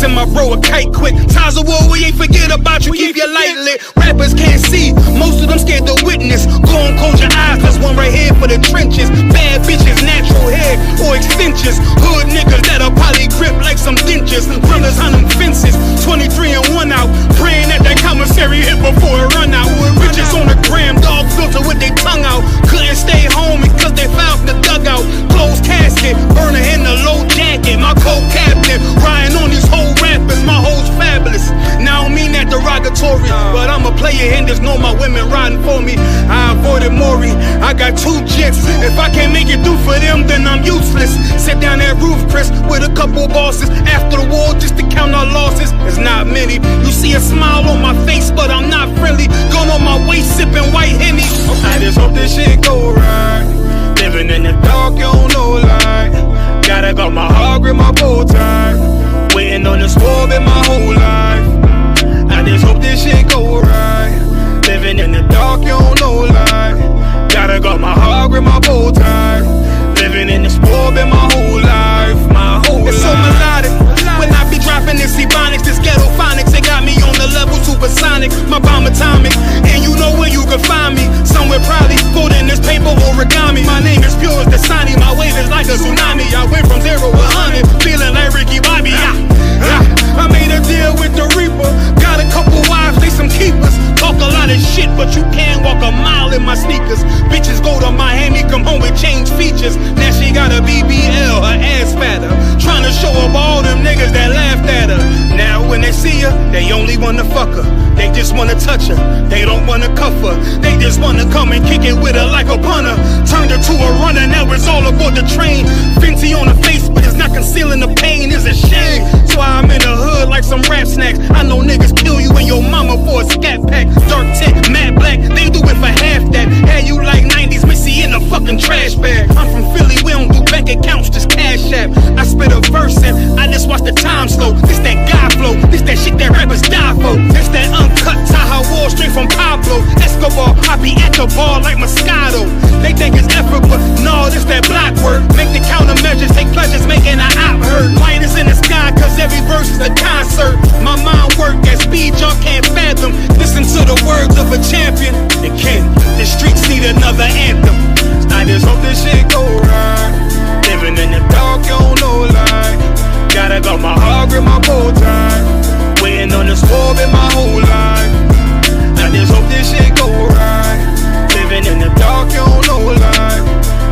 send my bro a kite quick. Times of war, we ain't forget about you, keep your light lit. Rappers can't see, most of them scared to witness. Go on, close your eyes, there's one right here for the trenches. Bad bitches, natural hair or extensions. Hood niggas that'll probably grip like some dentures. Brothers on them fences, 23 and 1 out. Praying that commissary hit before it run out. Bitches on the gram, dog filter with their tongue out. Couldn't stay home because they found the dugout. Closed casket, burner in the low jacket. My co-captain, riding on these whole rappers. My hoes fabulous. Now I don't mean that derogatory, but I'm a player and there's no my women riding for me. I avoided Maury, I got 2 jets. If I can't make it through for them, then I'm useless. Sit down that roof, Chris, with a couple bosses. After the war, just to count our losses. It's not many. You see a smile on my face, but I'm not friendly. Going on my way, sipping white Henny. I just hope this shit go right. Living in the dark, you don't know light. Gotta got my heart with my bow tie. Waiting on the swab in my whole life. I just hope this shit go right. Living in the dark, you don't know light. Gotta got my heart with my bow tie. Living in the swab in my whole life. My whole life. It's so melodic. When I be dropping this ebonics, this ghetto phonics, it got me on the level supersonic. My bomb atomic, and you know where you can find me. Somewhere probably folding this paper origami. My name is pure as the Dasani, my wave is like a tsunami. I went from 0 to 100, feeling like Ricky Bobby. I made a deal with the Reaper. Got a couple wives, they some keepers. Talk a lot of shit, but you can't walk a mile in my sneakers. Bitches go to Miami, come home with change features. Now she got a BBL, her ass fatter. Trying to show up all them niggas that laughed at her. Now when they see her, they only wanna fuck her. They just wanna touch her, they don't wanna cuff her. They just wanna come and kick it with her like a punter. Turned her to a runner, now it's all aboard the train. Fenty on her face, but it's not concealing the pain, it's a shame. So I'm in the hood like some rap snacks. I know niggas kill you and your mama for a scat pack. Dark tint, matte black, they do it for half that. Had you like 90s Missy in a fucking trash bag. I'm from Philly, we don't do bank accounts, just cash app. I spit a verse and I just watch the time slow. This that guy flow, this that shit that rappers die for. This that uncut Taha Wall straight from Pablo Escobar. I be at the bar like Moscato. They think it's effort, but no, this that block work. Make the countermeasures, take pleasures, making an op hurt. Light is in the sky, cause every verse is a concert. My mind work at speed y'all can't fathom. Listen to the words of a champion. And Ken, the streets need another anthem. I just hope this shit go right. Living in the dark, you don't know light. Gotta got my heart with my bow tie. Waiting on the swab in my whole life. I just hope this shit go right. Living in the dark, you don't know light.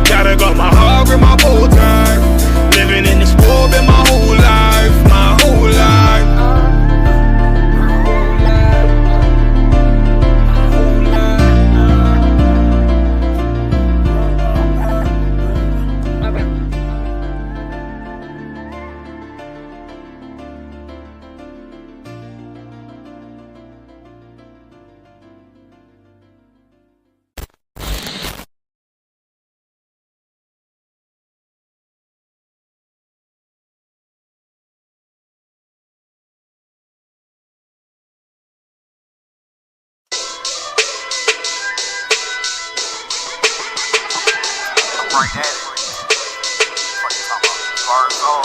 Gotta got my heart with my bow tie. Living in the swab in my whole life. My whole life. Right at it. What you talking about? Bars on.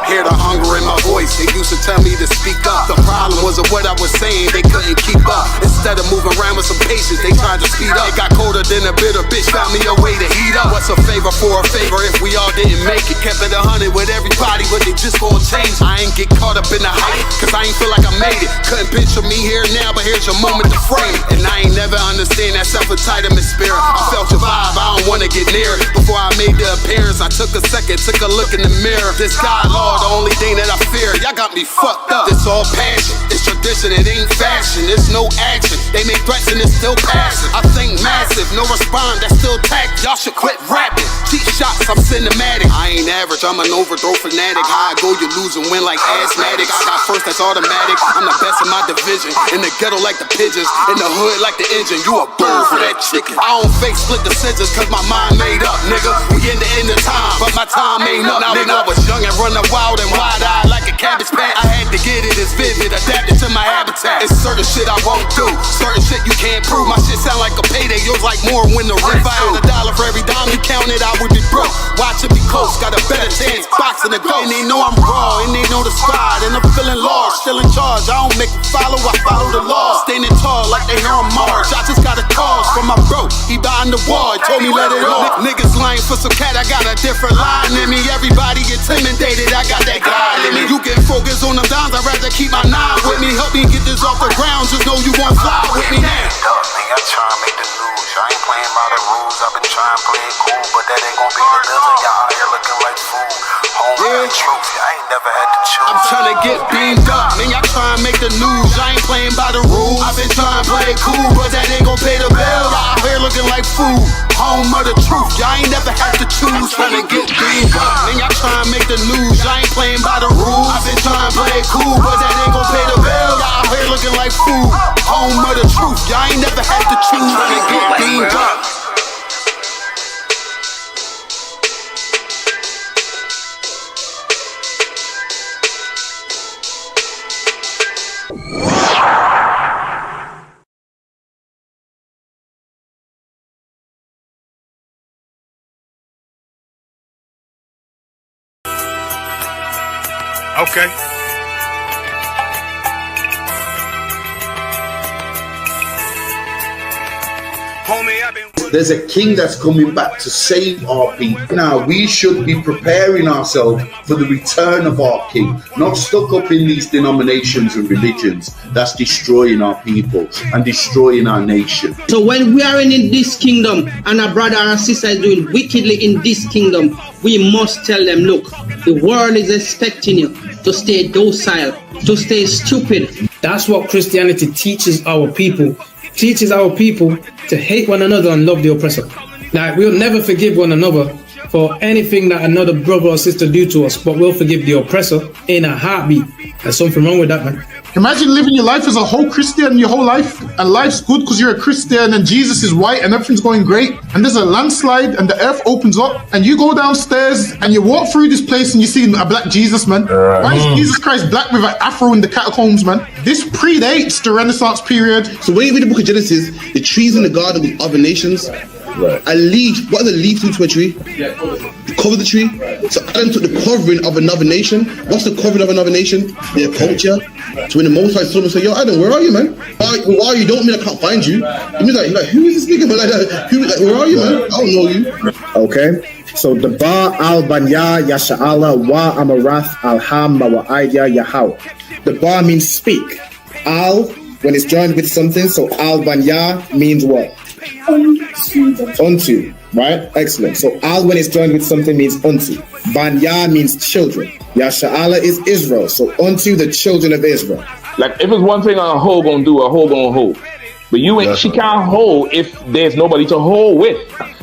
Hear the hunger in my voice, they used to tell me to speak up. The problem was of what I was saying, they couldn't keep up. Instead of moving around with some patience, they tried to speed up. It got colder than a bitter bitch, found me a way to heat up. What's a favor for a favor if we all didn't make it? Kept it 100 with everybody, but they just gon' change. I ain't get caught up in the hype, cause I ain't feel like I made it. Couldn't picture me here now, but here's your moment to frame it. And I ain't never understand that self-entitlement spirit. I felt your vibe, I don't wanna get near it. Before I made the appearance, I took a second, took a look in the mirror. This God, Lord, the only thing that I fear. Y'all got me fucked up. It's all passion, it's tradition, it ain't fashion. There's no action, they make threats and it's still passing. I think massive, no respond, that's still tact. Y'all should quit rapping. Cheap shots, I'm cinematic. I ain't average, I'm an overthrow fanatic. How I go, you lose and win like asthmatics. I got first, that's automatic. I'm the best in my division. In the ghetto like the pigeons, in the hood like the engine. You a bird for that chicken. I don't fake split decisions cause my mind made up, nigga. We in the end of time, but my time ain't up. Now when I was young and running wild and wide-eyed like a cabbage patch, I had to get it as vivid, adapted to my habitat. It's certain shit I won't do, certain shit you can't prove. My shit sound like a payday, yours like more when the rent. If I had $1 for every dime you counted, I would be broke. Watch it be close, got a better chance, boxing the ghost. And they know I'm raw, and they the squad, and I'm feeling large, still in charge. I don't make a follow, I follow the law. Standing tall like they hear on Mars. I just got a call from my bro, he behind the wall, told me let it off. Niggas lying for some cat, I got a different line in me. Everybody intimidated, I got that guy in me. You can focus on them dimes, I'd rather keep my nine with me. Help me get this off the ground, just know you won't fly with me now. Nigga, I'm trying to make the news. I ain't playing by the rules. I've been trying to play it cool, but that ain't gonna be the deal. Y'all out here looking like fool. Home yeah. Truth, I ain't never had to choose. I'm trying to get beamed up, man. Y'all trying to make the news. I ain't playing by the rules. I've been trying to play it cool, but that ain't gonna pay the bill. Y'all out here looking like fool. Home of the truth, y'all ain't never had to choose. Trying to get beamed up, man. Y'all trying to make the news. I ain't playing by the rules. I've been trying to play it cool, but that ain't gonna pay the bill. Y'all out here looking like fool. Home of the truth, y'all ain't never had to choose. Trying to get beamed up. Okay. Homie, I've been... There's a king that's coming back to save our people. Now, we should be preparing ourselves for the return of our king, not stuck up in these denominations and religions that's destroying our people and destroying our nation. So when we are in this kingdom and a brother or a sister is doing wickedly in this kingdom, we must tell them, look, the world is expecting you to stay docile, to stay stupid. That's what Christianity teaches our people. Teaches our people to hate one another and love the oppressor. Like, we'll never forgive one another for anything that another brother or sister do to us, but we'll forgive the oppressor in a heartbeat. There's something wrong with that, man. Imagine living your life as a whole Christian your whole life, and life's good because you're a Christian and Jesus is white and everything's going great, and there's a landslide and the earth opens up and you go downstairs and you walk through this place and you see a black Jesus, man. Why is Jesus Christ black with an afro in the catacombs, man? This predates the Renaissance period. So when you read the book of Genesis, the trees in the garden with other nations, a leaf, what does a leaf do to a tree? Cover the tree. So Adam took the covering of another nation. What's the covering of another nation? Their culture. So when the Most High saw him, say, yo, Adam, where are you, man? Where are you? Don't mean I can't find you. It means like who is this nigga? But where are you, man? I don't know you. Okay. So the Ba al Banya Yasha'ala wa Amarath al Ham Mawa'aya Yahweh. The Ba means speak. Al, when it's joined with something, so al Banya means what? Unto, right? Excellent. So al when it's joined with something means unto. Banya means children. Yasha'ala is Israel. So unto the children of Israel. Like if it's one thing a hoe gonna do, a hoe gonna hold. But you ain't, she can't hold if there's nobody to hold with.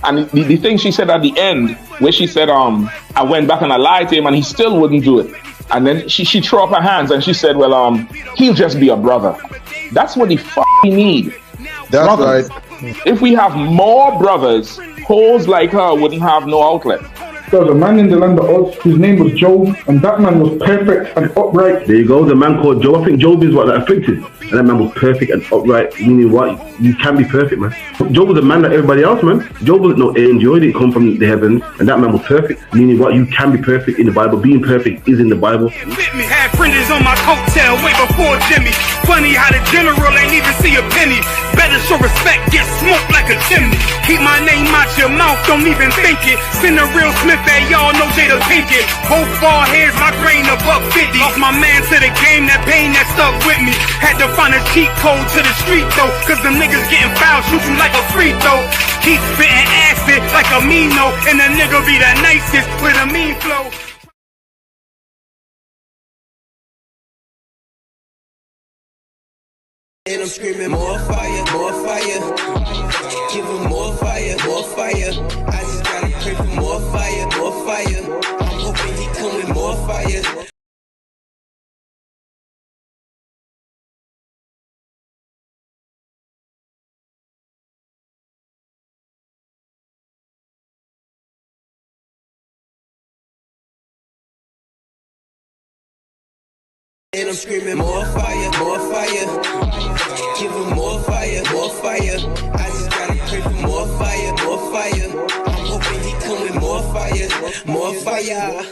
And the thing she said at the end, where she said, I went back and I lied to him and he still wouldn't do it. And then she threw up her hands and she said, well, he'll just be a brother. That's what he need. That's brothers. Right. If we have more brothers, hoes like her wouldn't have no outlet. There was a man in the land of Oz, his name was Job, and that man was perfect and upright. There you go, the man called Job. I think Job is what that afflicted. And that man was perfect and upright, meaning what? You can be perfect, man. Job was a man like everybody else, man. Job wasn't no angel, he didn't come from the heavens, and that man was perfect, meaning what? You can be perfect in the Bible. Being perfect is in the Bible. With me, had printers on my coattail way before Jimmy. Funny how the general ain't even see a penny. Better show respect, get smoked like a chimney. Keep my name out your mouth, don't even think it. Send a real Smith at y'all know Jada Pinkett. Both ball heads, my grain above 50. Off my man to the game, that pain that stuck with me. Had to find a cheat code to the street though, cause the niggas getting foul, shoot you like a free throw. Keep spitting acid like a Mino, and the nigga be the nicest with a mean flow. And I'm screaming more fire, more fire. Give them more fire, more fire. I just gotta pray for more fire, more fire. I'm hoping he come with more fire. And I'm screaming more fire, more fire. Give them more fire, more fire. I just gotta pray for more fire, more fire. I'm hoping he come with more fire, more fire.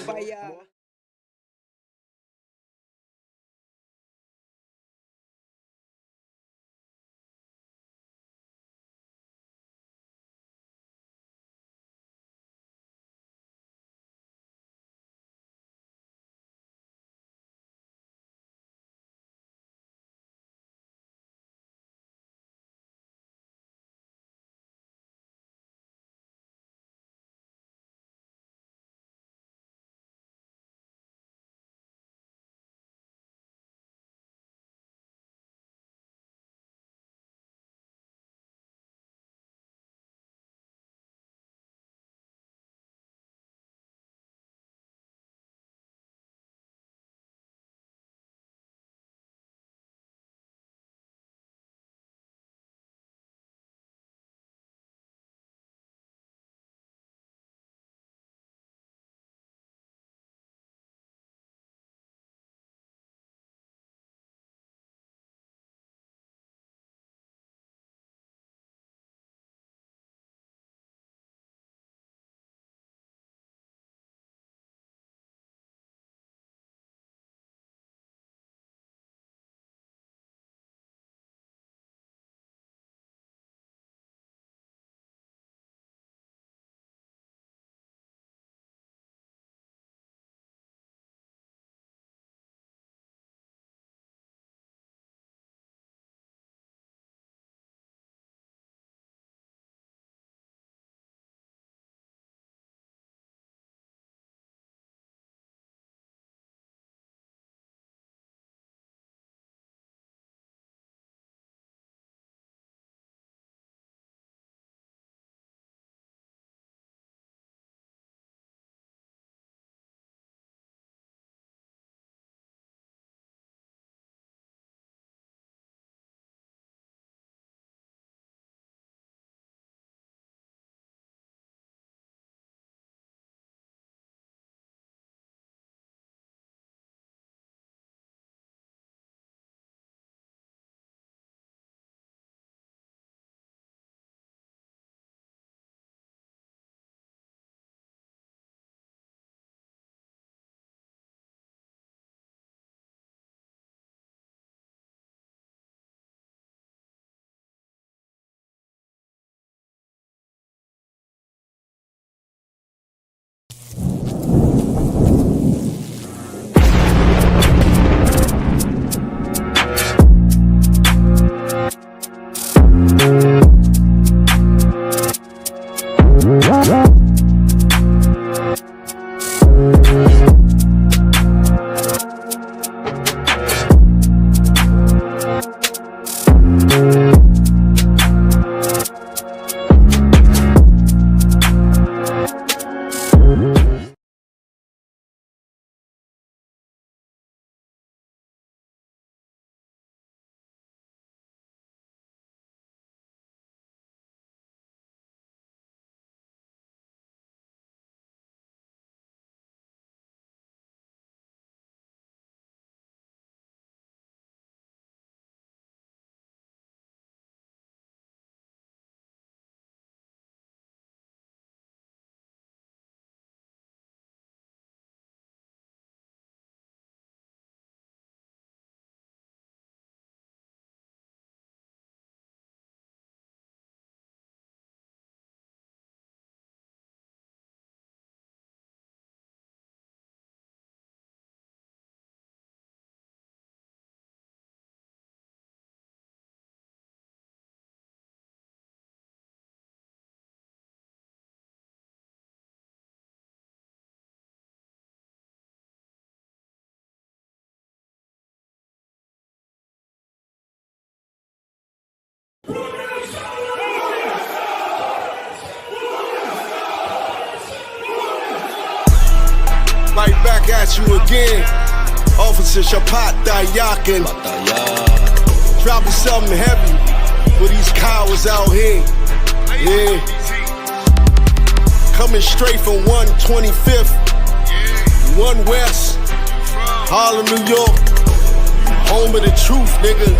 Right back at you again. Officer Shapat Dayakin. Dropping something heavy for these cowards out here. Yeah. Coming straight from 125th, 1 West, Harlem, New York. Home of the truth, nigga.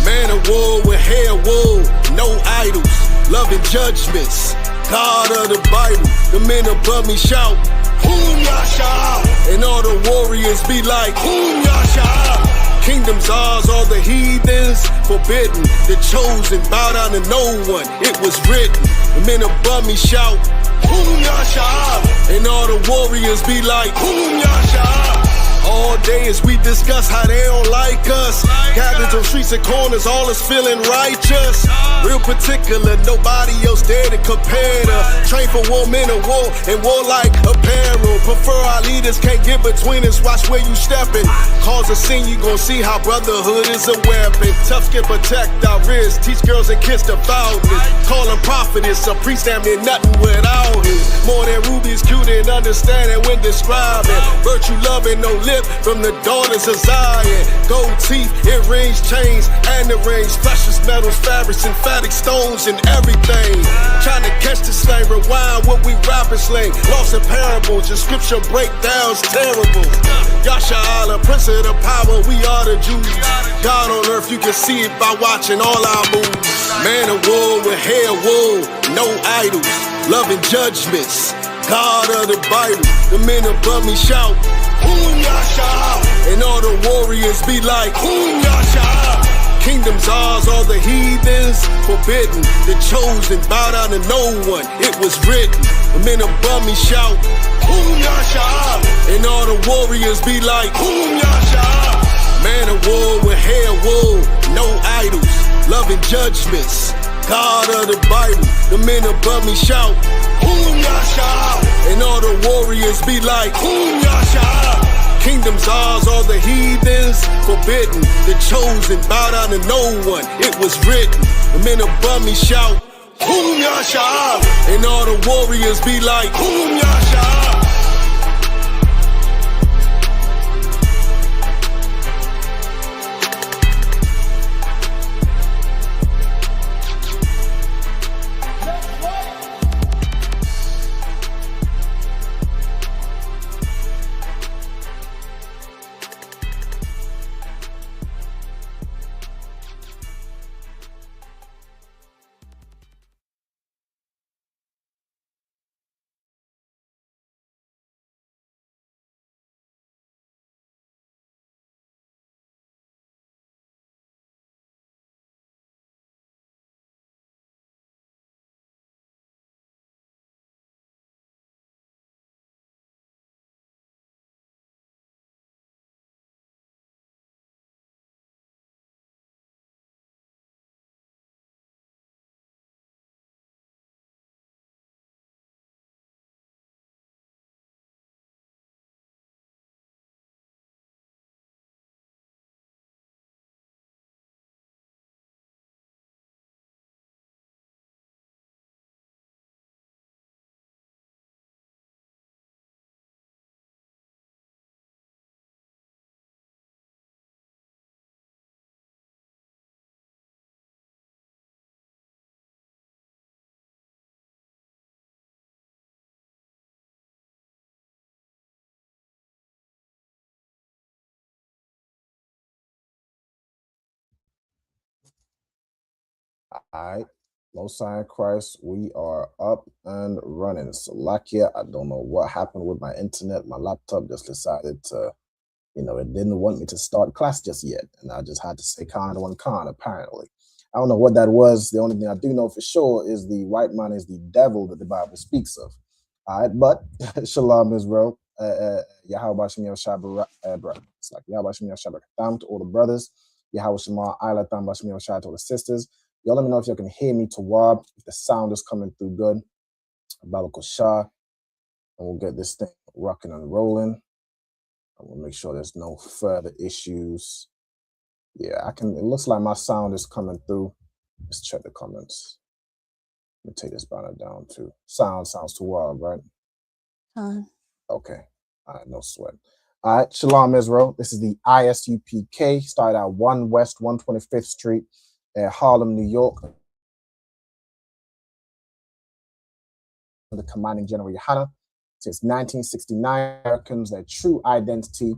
Man of war with hair wool, no idols, loving judgments. God of the Bible, the men above me shout, Whom Yasha? And all the warriors be like, Whom Yasha? Kingdoms ours, all the heathens forbidden. The chosen bow down to no one, it was written. The men above me shout, Whom Yasha? And all the warriors be like, Whom Yasha? All day as we discuss how they don't like us. Gathered on streets and corners, all is feeling righteous. Real particular, nobody else there to compare to. Train for war, men of war, and war like apparel. Prefer our leaders, can't get between us, watch where you stepping. Cause a scene, you gon' see how brotherhood is a weapon. Tough skin protect our wrists, teach girls and kids the foulness. Call them prophetess, a priest damn near nothing without it. More than rubies, cute and understanding when describing. Virtue loving, no lip from the daughters of Zion. Gold teeth, earrings, chains, and the rings. Precious metals, fabrics, emphatic stones, and everything. Trying to catch the slang, rewind what we rapping slang. Lost in parables, the scripture breakdowns terrible. Yasha Allah, Prince of the power, we are the Jews. God on earth, you can see it by watching all our moves. Man of war with hair wool, no idols, loving judgments. God of the Bible, the men above me shout, Whom Yasha? And all the warriors be like, Whom Yasha? Kingdoms ours, all the heathens forbidden. The chosen bow down to no one, it was written. The men above me shout, Whom Yasha? And all the warriors be like, Whom Yasha? Man of war with hair wool, no idols, loving judgments. God of the Bible, the men above me shout, Whom Yasha? And all the warriors be like, Whom Yasha? Kingdoms ours, all the heathens forbidden. The chosen bow down to no one, it was written. The men above me shout, Whom Yasha? And all the warriors be like, Whom Yasha? All right. Most High in Christ, we are up and running. Salakia, I don't know what happened with my internet. My laptop just decided to, it didn't want me to start class just yet. And I just had to say kind one con, apparently. I don't know what that was. The only thing I do know for sure is the white man is the devil that the Bible speaks of. All right, but Shalom Israel. Yahweh Shem Yahweh it's like Yahweh Shem Yahweh to all the brothers. Yahweh Shema Isla Tam Bashem Yahweh to all the sisters. Y'all let me know if you can hear me to Wab, if the sound is coming through good. Babakal Shah. And we'll get this thing rocking and rolling. And we'll make sure there's no further issues. Yeah, it looks like my sound is coming through. Let's check the comments. Let me take this banner down too. Sounds too wild, right? Okay. All right, no sweat. All right, Shalom Israel. This is the ISUPK. Started at 1 West 125th Street at Harlem, New York. The commanding General Yohana. Since 1969, Americans, their true identity.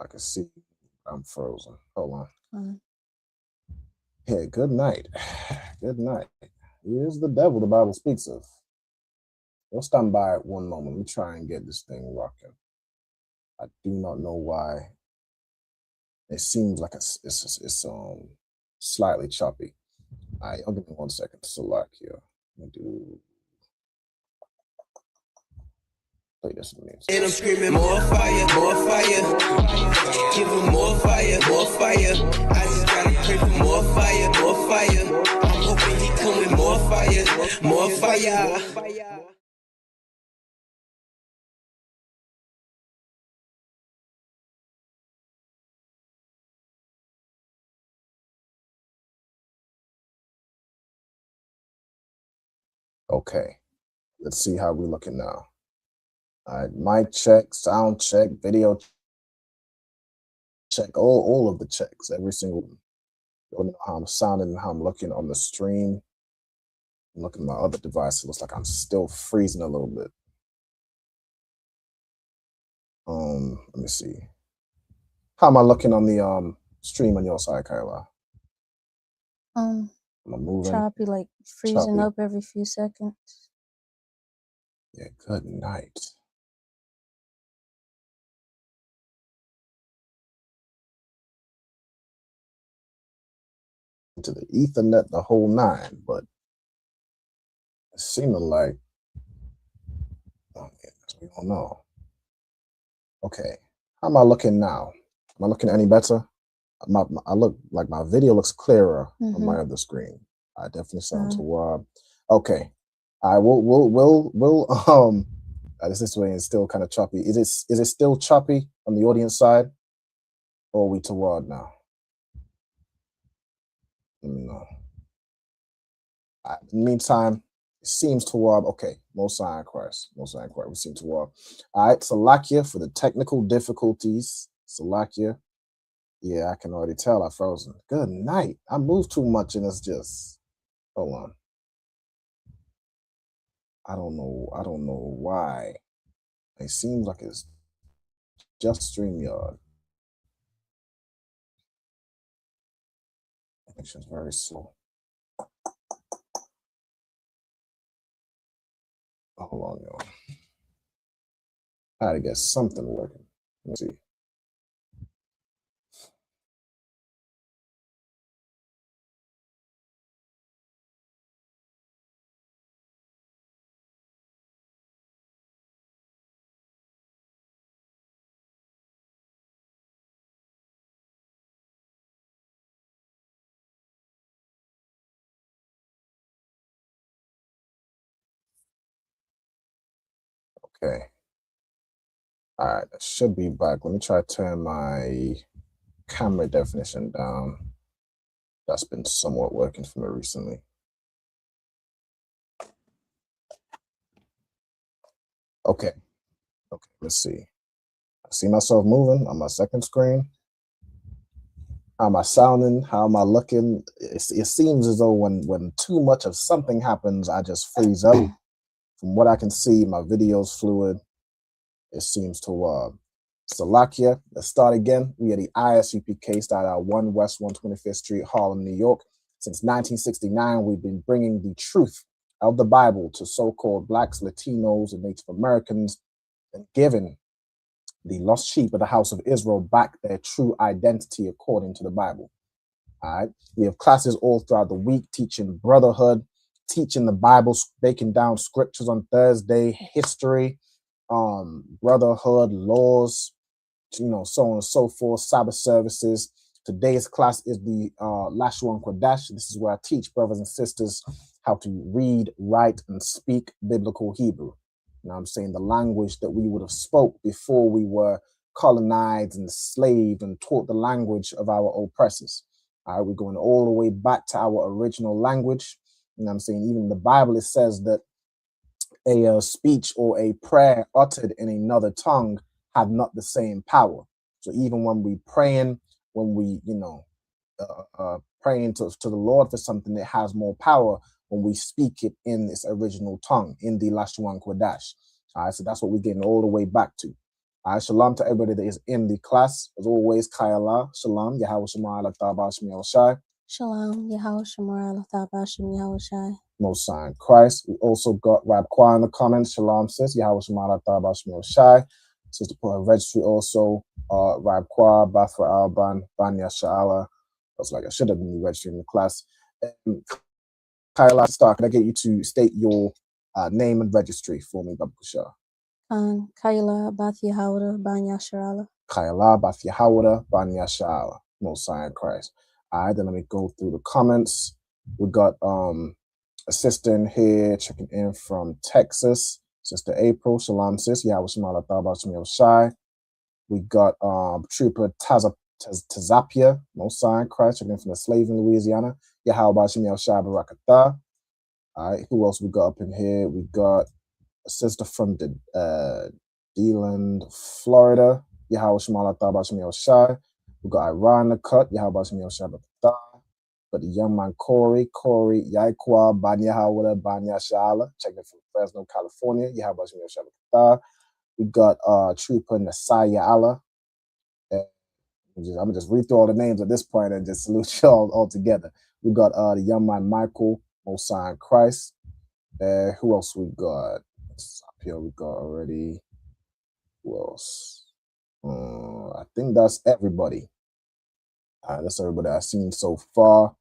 I can see I'm frozen. Hold on. Yeah, good night. Good night. Here's the devil the Bible speaks of. We'll stand by at one moment. Let me try and get this thing rocking. I do not know why. It seems like it's slightly choppy. All right, I'll give me 1 second to select here. Let me play this music. And I'm screaming more fire, more fire. Give them more fire, more fire. I just gotta pray for more fire, more fire. I'm hoping he coming more fire, more fire. Okay, let's see how we're looking now. All right, mic check, sound check, video check, all of the checks, every single one. You know how I'm sounding and how I'm looking on the stream. I'm looking at my other device. It looks like I'm still freezing a little bit. Let me see. How am I looking on the stream on your side, Kyla? Am I moving? Choppy, like freezing Choppy. up every few seconds. Yeah, good night. To the Ethernet, the whole nine, but it seemed like, we don't know. Okay, how am I looking now? Am I looking any better? I look like my video looks clearer on my other screen. I definitely sound to Rob. Okay, I will this way is still kind of choppy. Is it still choppy on the audience side, or are we to Rod now? Let me know. In the meantime, it seems to Rob. Okay, Most High in Christ. We seem to Rob. All right, Salakia for the technical difficulties. Salakia. Yeah, I can already tell I frozen. Good night. I moved too much and it's just, hold on. I don't know why. It seems like it's just StreamYard. Connection's very slow. Hold on, y'all. I had to get something working. Let's see. Okay. All right, I should be back. Let me try to turn my camera definition down. That's been somewhat working for me recently. Okay, let's see. I see myself moving on my second screen. How am I sounding? How am I looking? It seems as though when too much of something happens, I just freeze up. From what I can see, my video's fluid. It seems to Salakia. Let's start again. We are the ISUPK, started at 1 West 125th Street, Harlem, New York. Since 1969, we've been bringing the truth of the Bible to so-called Blacks, Latinos, and Native Americans, and giving the lost sheep of the house of Israel back their true identity according to the Bible. All right. We have classes all throughout the week teaching brotherhood, teaching the Bible, breaking down scriptures on Thursday, history, brotherhood, laws, so on and so forth, Sabbath services, Today's class is the Lashawan Qadash. This is where I teach brothers and sisters how to read, write, and speak biblical Hebrew. You know what I'm saying? The language that we would have spoke before we were colonized and enslaved and taught the language of our oppressors. All right, we're going all the way back to our original language. You know what I'm saying? Even in the Bible, it says that a speech or a prayer uttered in another tongue had not the same power. So even when we praying, when we, praying to the Lord for something, it has more power when we speak it in its original tongue, in the Lashawan Qadash. All right, so that's what we're getting all the way back to. All right, shalom to everybody that is in the class. As always, Kayala, shalom, Yahweh Shema ala Tabash Shai. Shalom, Yahweh Shemar ala Tabashim Yahweh Shai. Most Sign Christ. We also got Rab Kwa in the comments. Shalom, sis. Yahweh Shema ala Tabash Shai. Sister put her registry also. Rab Kwa, Bafra Alban, Banya Sha'ala. I was like, I should have been registering in the class. Kayla, start. Can I get you to state your name and registry for me, Babu Shah? Kayla Bath Yahawada Banya Sharala. Kayla Bath Yahawada Banya Sha'ala. Most Sign Christ. All right, then let me go through the comments. We got a sister in here checking in from Texas. Sister April, shalom sis. Yahweh Shema ala Tabash Shai. We got Trooper Tazapia, Most Sign Christ, checking in from the slave in Louisiana. Yahweh Shema Shai Barakatah. All right, who else we got up in here? We got a sister from the DeLand, Florida. Yahweh Shema ala Tabash Shai. We got Iran in the cut. Yahweh Shema Shai Barakatah. But the young man Corey, Yaikwa, Banya Hawada, Banya Shala, checking from Fresno, California. Yahweh Shema Shai Barakatah. We got Trooper Nasaya Allah. I'm gonna just read through all the names at this point and just salute y'all all together. We got the young man Michael, Most Sign Christ. Who else we got? Up here we got already. Who else? I think that's everybody. That's everybody I've seen so far.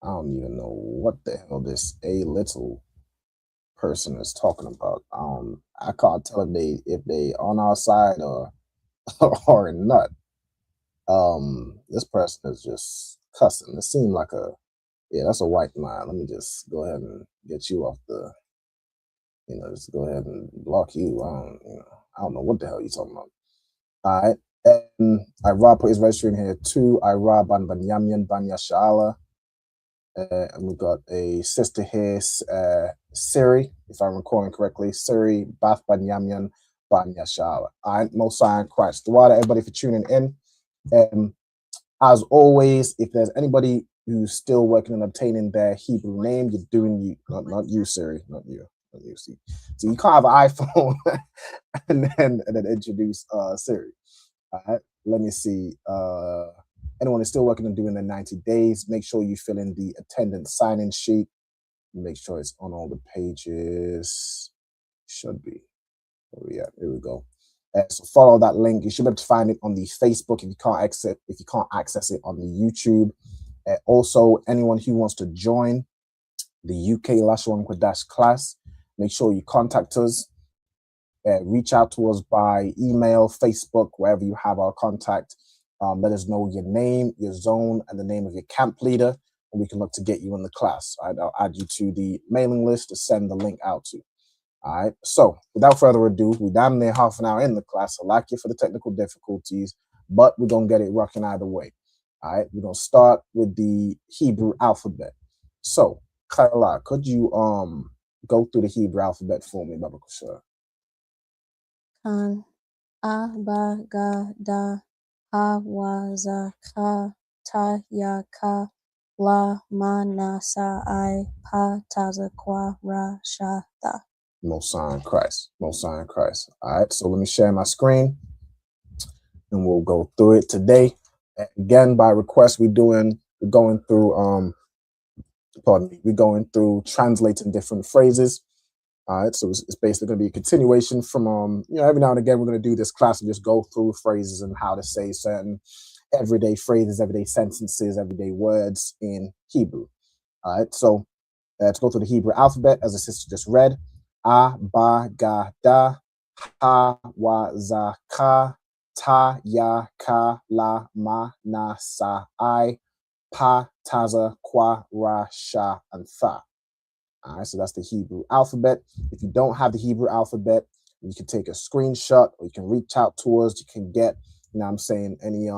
I don't even know what the hell this A little person is talking about. I can't tell if they on our side or or not. This person is just cussing. It seemed like that's a white man. Let me just go ahead and get you off the, just go ahead and block you. I don't know what the hell you're talking about. All right. And Rob put his registry in here too. Rob and Banyamyan Banya Shala. And we got a sister here, Siri, if I'm recalling correctly. Siri, Bath Banyamyan Banya Shala. All right, Most Sign Christ. Thank everybody for tuning in. As always, if there's anybody who's still working on obtaining their Hebrew name, you're doing you, not you, Siri, not you. See, so you can't have an iPhone and then introduce Siri. All right, let me see. Anyone who's still working on doing their 90 days, make sure you fill in the attendance sign-in sheet. Make sure it's on all the pages. Should be. Where we at? Here we go. So follow that link. You should be able to find it on the Facebook if you can't access it on the YouTube. Also, anyone who wants to join the UK Lashawan Qadash class, make sure you contact us. Reach out to us by email, Facebook, wherever you have our contact. Let us know your name, your zone, and the name of your camp leader, and we can look to get you in the class. All right, I'll add you to the mailing list to send the link out to. All right, so without further ado, we're down there half an hour in the class. I like you for the technical difficulties, but we're going to get it rocking either way. All right, we're going to start with the Hebrew alphabet. So, Kayla, could you go through the Hebrew alphabet for me, Baba Kushar? Kan, A, Ba, Ga, Da, Ha, Wa, Za, Ka, Ta, Ya, Ka, La, Ma, Na, Sa, I, Pa, Ta, Za, Kwa, Ra, Sha, Ta. Most Sign Christ. Most Sign Christ. All right, so let me share my screen and we'll go through it today. Again, by request, we're going through translating different phrases. All right, so it's basically going to be a continuation from every now and again we're going to do this class and just go through phrases and how to say certain everyday phrases, everyday sentences, everyday words in Hebrew. All right, so to go through the Hebrew alphabet, as the sister just read, A, Ba, Ga, Da, ha wa za ka ta ya ka la ma na sa I pa taza kwa ra sha and tha. All right, so that's the Hebrew alphabet. If you don't have the Hebrew alphabet, you can take a screenshot or you can reach out to us. You can get, you know what I'm saying, any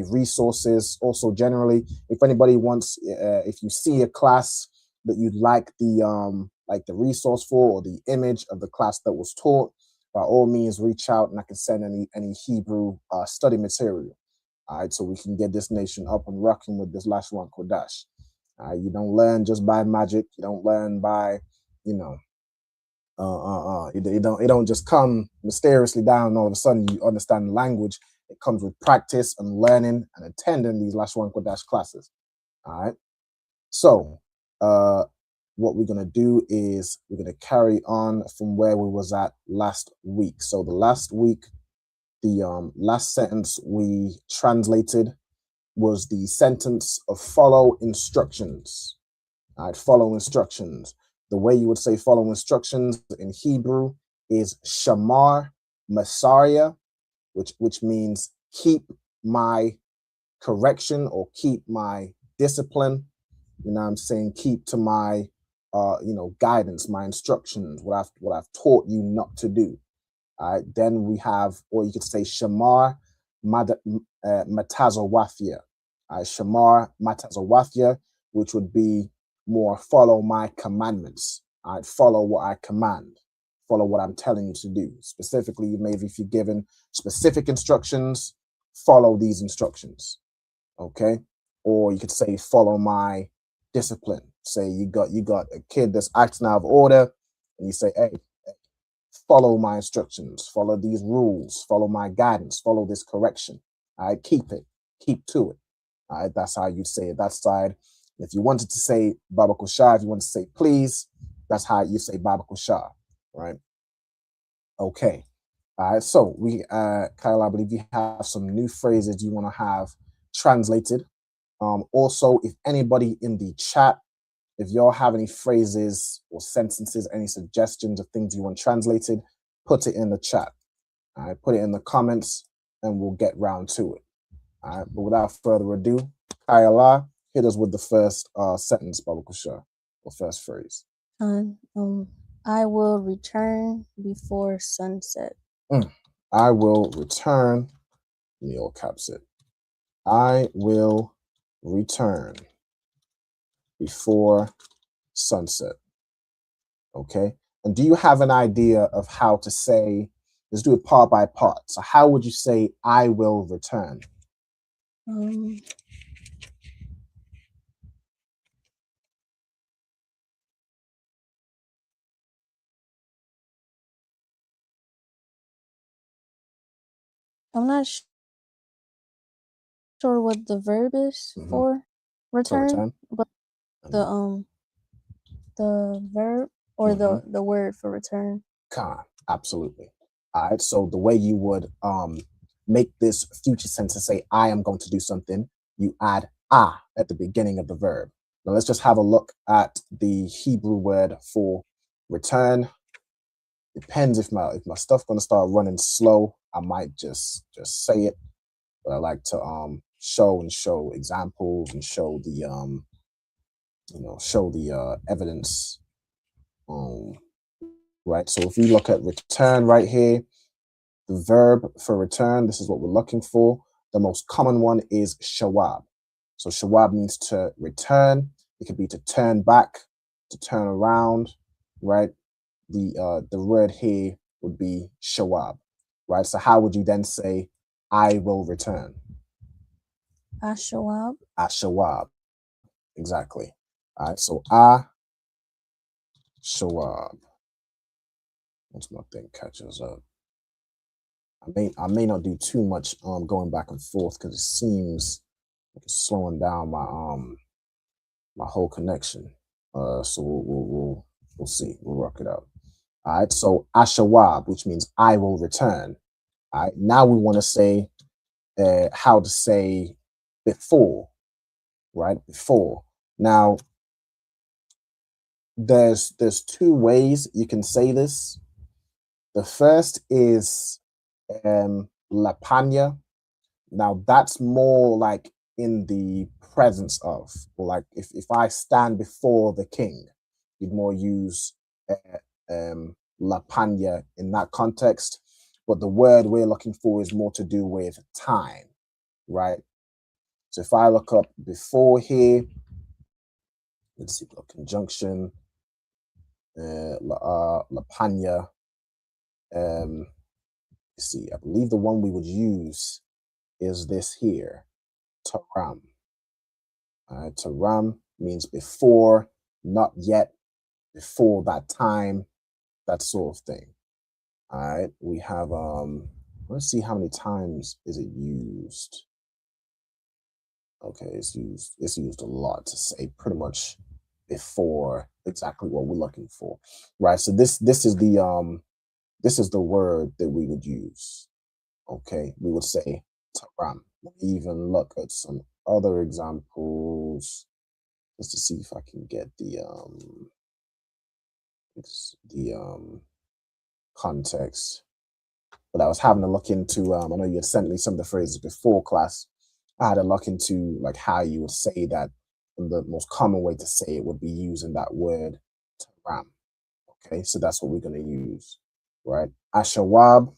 resources. Also, generally, if anybody wants, if you see a class that you'd like the resource for or the image of the class that was taught, by all means, reach out and I can send any Hebrew study material. All right, so we can get this nation up and rocking with this Lashawan Qadash. You don't learn just by magic. You don't learn by, you know, it don't just come mysteriously down and all of a sudden you understand the language. It comes with practice and learning and attending these Lashawan Qadash classes. All right. So what we're gonna do is we're gonna carry on from where we was at last week. So the last week, the last sentence we translated was the sentence of follow instructions. All right, follow instructions. The way you would say follow instructions in Hebrew is shamar masaria, which means keep my correction or keep my discipline. You know what I'm saying? Keep to my guidance, my instructions, what I've taught you not to do. All right, then we have, or you could say shamar matazawafia. Shamar matazawafia, which would be more follow my commandments. All right, follow what I command, follow what I'm telling you to do. Specifically, maybe if you're given specific instructions, follow these instructions. Okay, or you could say follow my discipline. Say you got a kid that's acting out of order, and you say, hey, follow my instructions, follow these rules, follow my guidance, follow this correction. All right, keep to it. All right, that's how you say it. That side. If you wanted to say Baba Kushah, if you want to say please, that's how you say Baba Kushah, right? Okay. All right, so we, Kyle, I believe you have some new phrases you want to have translated. Also, if anybody in the chat, if y'all have any phrases or sentences, any suggestions of things you want translated, put it in the chat. All right, put it in the comments and we'll get round to it. All right, but without further ado, Kayala, hit us with the first sentence, Baba Kushah, or first phrase. I will return before sunset. I will return, let me all caps it. I will return before sunset. Okay. And do you have an idea of how to say, let's do it part by part. So how would you say I will return? I'm not sure what the verb is for return, but the verb or the word for return. Absolutely. All right. So the way you would make this future sentence say I am going to do something, you add at the beginning of the verb. Now let's just have a look at the Hebrew word for return. Depends if my stuff gonna start running slow, I might just say it. But I like to show examples and show the evidence. Right. So if we look at return right here, the verb for return, this is what we're looking for. The most common one is shawab. So shawab means to return. It could be to turn back, to turn around, right? The word here would be shawab, right? So how would you then say, I will return? Ashawab. Ashawab, exactly. All right, so shawab. Once my thing catches up, I may not do too much going back and forth because it seems like it's slowing down my my whole connection. So we'll see. We'll rock it out. All right. So ashawab, which means I will return. All right. Now we want to say how to say before, right? Before. Now there's two ways you can say this. The first is Lapanya. Now that's more like in the presence of, or like if I stand before the king, you'd more use Lapanya in that context. But the word we're looking for is more to do with time, right? So if I look up before here, let's see, look, conjunction, Lapanya. You see, I believe the one we would use is this here, Taram. Taram means before, not yet, before that time, that sort of thing. All right, we have let's see how many times is it used. Okay, it's used a lot to say pretty much before exactly what we're looking for, right? So this is the word that we would use. Okay, we would say Taram. Let me even look at some other examples just to see if I can get the context. But I was having a look into I know you had sent me some of the phrases before class. I had a look into like how you would say that, and the most common way to say it would be using that word Taram. Okay, so that's what we're going to use, right? Ashawab,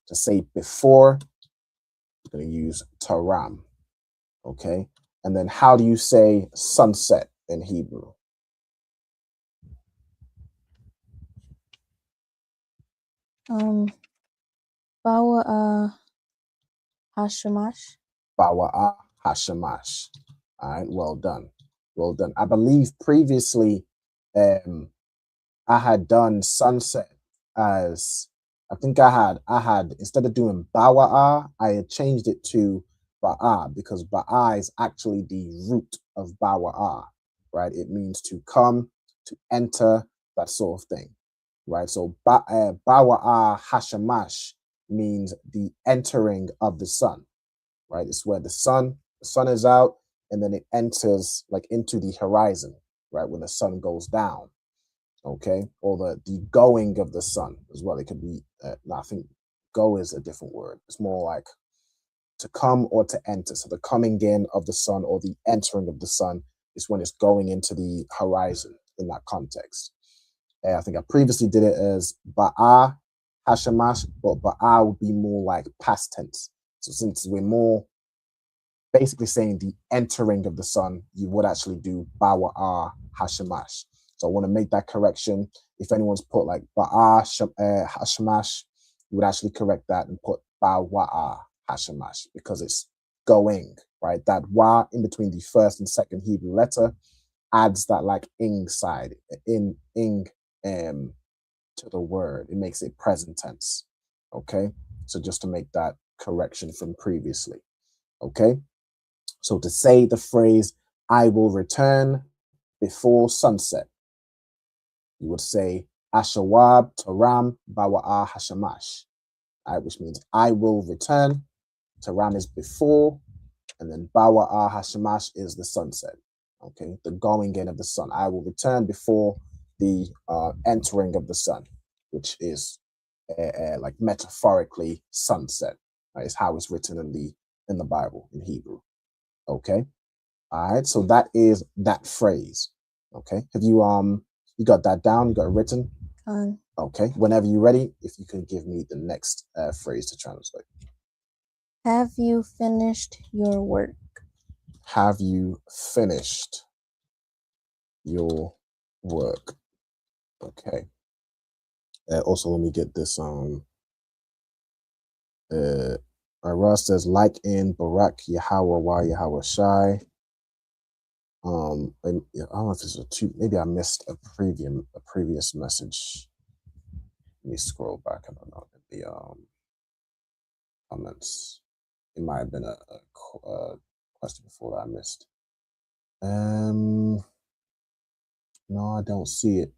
to say before, we're going to use Taram. Okay, and then how do you say sunset in Hebrew? Bawa Hashamash. Bawa'a Hashamash. All right, well done. Well done. I believe previously I had done sunset as, I think I had instead of doing Bawa'a, I had changed it to Ba'a, because Ba'a is actually the root of Bawa'a, right? It means to come, to enter, that sort of thing, right? So Bawa'a Hashamash means the entering of the sun, right? It's where the sun is out and then it enters like into the horizon, right? When the sun goes down, okay? Or the going of the sun as well. It could be, I think go is a different word. It's more like to come or to enter. So the coming in of the sun or the entering of the sun is when it's going into the horizon in that context. I think I previously did it as Ba'a Hashamash, but Ba'a would be more like past tense. So since we're more basically saying the entering of the sun, you would actually do Bawa'a Hashamash. So I want to make that correction. If anyone's put like Ba'a Hashamash, you would actually correct that and put Bawa'a Hashamash, because it's going, right? That wa in between the first and second Hebrew letter adds that like ing side, ing to the word. It makes it present tense, okay? So just to make that correction from previously, okay? So to say the phrase, I will return before sunset, you would say, Ashawab Taram Bawa'a Hashamash, right, which means I will return. Taram is before, and then Bawa'a Hashamash is the sunset, okay? The going in of the sun. I will return before the entering of the sun, which is like metaphorically sunset, right? Is how it's written in the Bible, in Hebrew. Okay. All right. So that is that phrase. Okay. Have you you got that down? You got it written? Okay. Whenever you're ready, if you can give me the next phrase to translate. Have you finished your work? Have you finished your work? Okay. Also, let me get this. Ross says, like in Barak Yahweh Wa Yahweh Shai. I don't know if it's maybe I missed a previous message. Let me scroll back. I don't know the comments. It might have been a question before that I missed. No, I don't see it.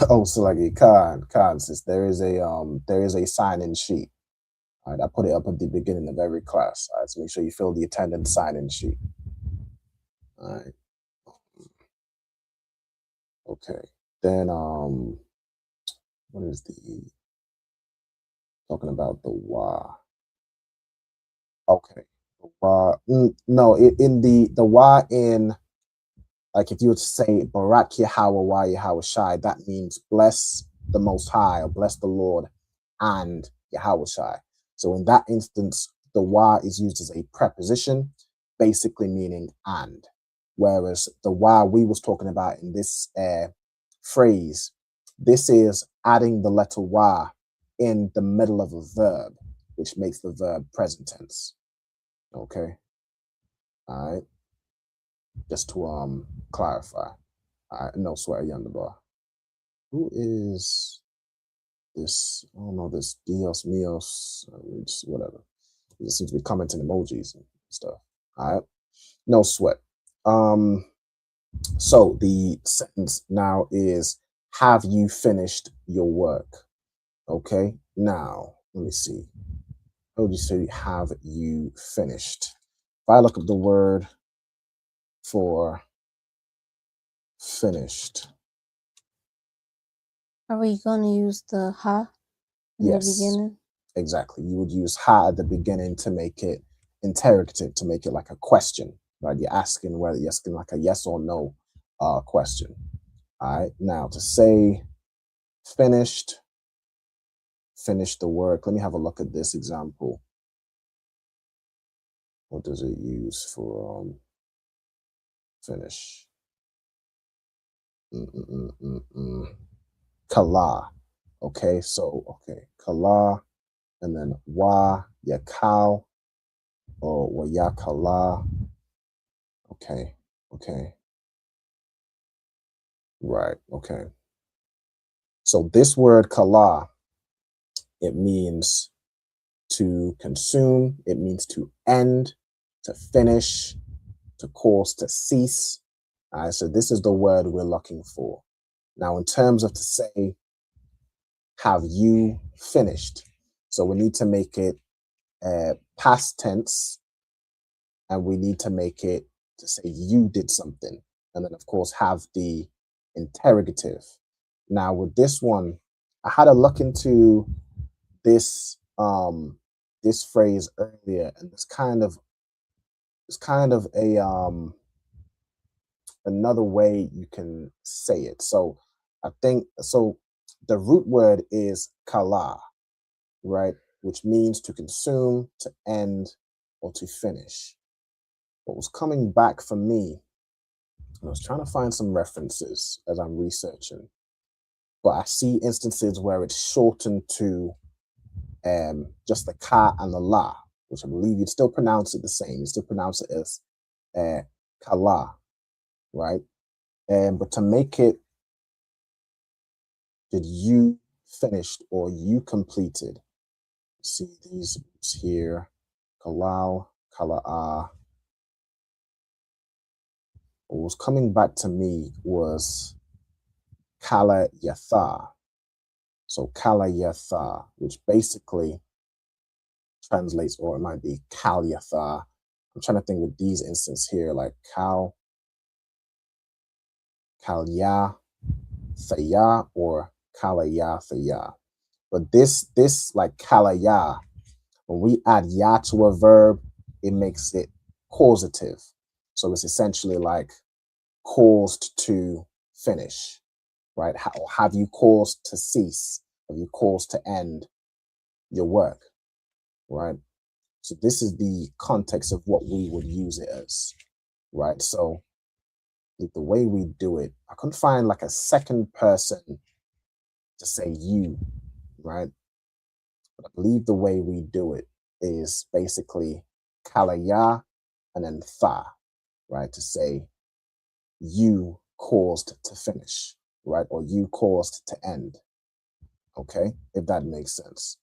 Oh, so like Khan says there is a sign-in sheet. All right, I put it up at the beginning of every class. All right, so make sure you fill the attendance sign-in sheet. All right. Okay. Then what is the talking about the wa? Okay, the wa. No, in the wa in, like if you were to say Barak Yahweh wa Yahweh Shai, that means bless the Most High or bless the Lord and Yahweh Shai. So in that instance, the wa is used as a preposition, basically meaning and. Whereas the wa we was talking about in this phrase, this is adding the letter wa in the middle of a verb, which makes the verb present tense. Okay. All right. Just to clarify. All right. No swear yonder bar. Who is this? I don't know, this Dios Mios, whatever. It seems to be commenting emojis and stuff. All right. No sweat. So the sentence now is, have you finished your work? Okay. Now, let me see. How would you say, have you finished? If I look at the word for finished. Are we going to use the ha in the beginning? Exactly. You would use ha at the beginning to make it interrogative, to make it like a question, right? You're asking whether you're asking like a yes or no question. All right. Now to say finished, finish the work. Let me have a look at this example. What does it use for finish? Kala. Okay, so kala, and then wa yakal or wa yakala. Okay. Right, okay. So this word kala, it means to consume, it means to end, to finish, to cause to cease. All right, so this is the word we're looking for. Now, in terms of to say, have you finished? So we need to make it past tense, and we need to make it to say you did something. And then, of course, have the interrogative. Now, with this one, I had a look into this this phrase earlier, and it's kind of a another way you can say it. So I think so. The root word is kala, right, which means to consume, to end, or to finish. What was coming back for me, I was trying to find some references as I'm researching, but I see instances where it's shortened to just the ka and the la, which I believe you'd still pronounce it the same. You still pronounce it as kala, right? But to make it, did you finished or you completed? See these here, kalal, kala'a. What was coming back to me was kala yatha. So kala yatha, which basically translates, or it might be kal yatha. I'm trying to think with these instances here, like kal ya thaya, or kala ya thaya. But this like kala ya, when we add ya to a verb, it makes it causative. So it's essentially like caused to finish, right? Have you caused to cease? Have you caused to end your work, right? So this is the context of what we would use it as, right? So the way we do it, I couldn't find like a second person to say you, right? But I believe the way we do it is basically kalaya and then tha, right? To say you caused to finish, right? Or you caused to end. Okay, if that makes sense.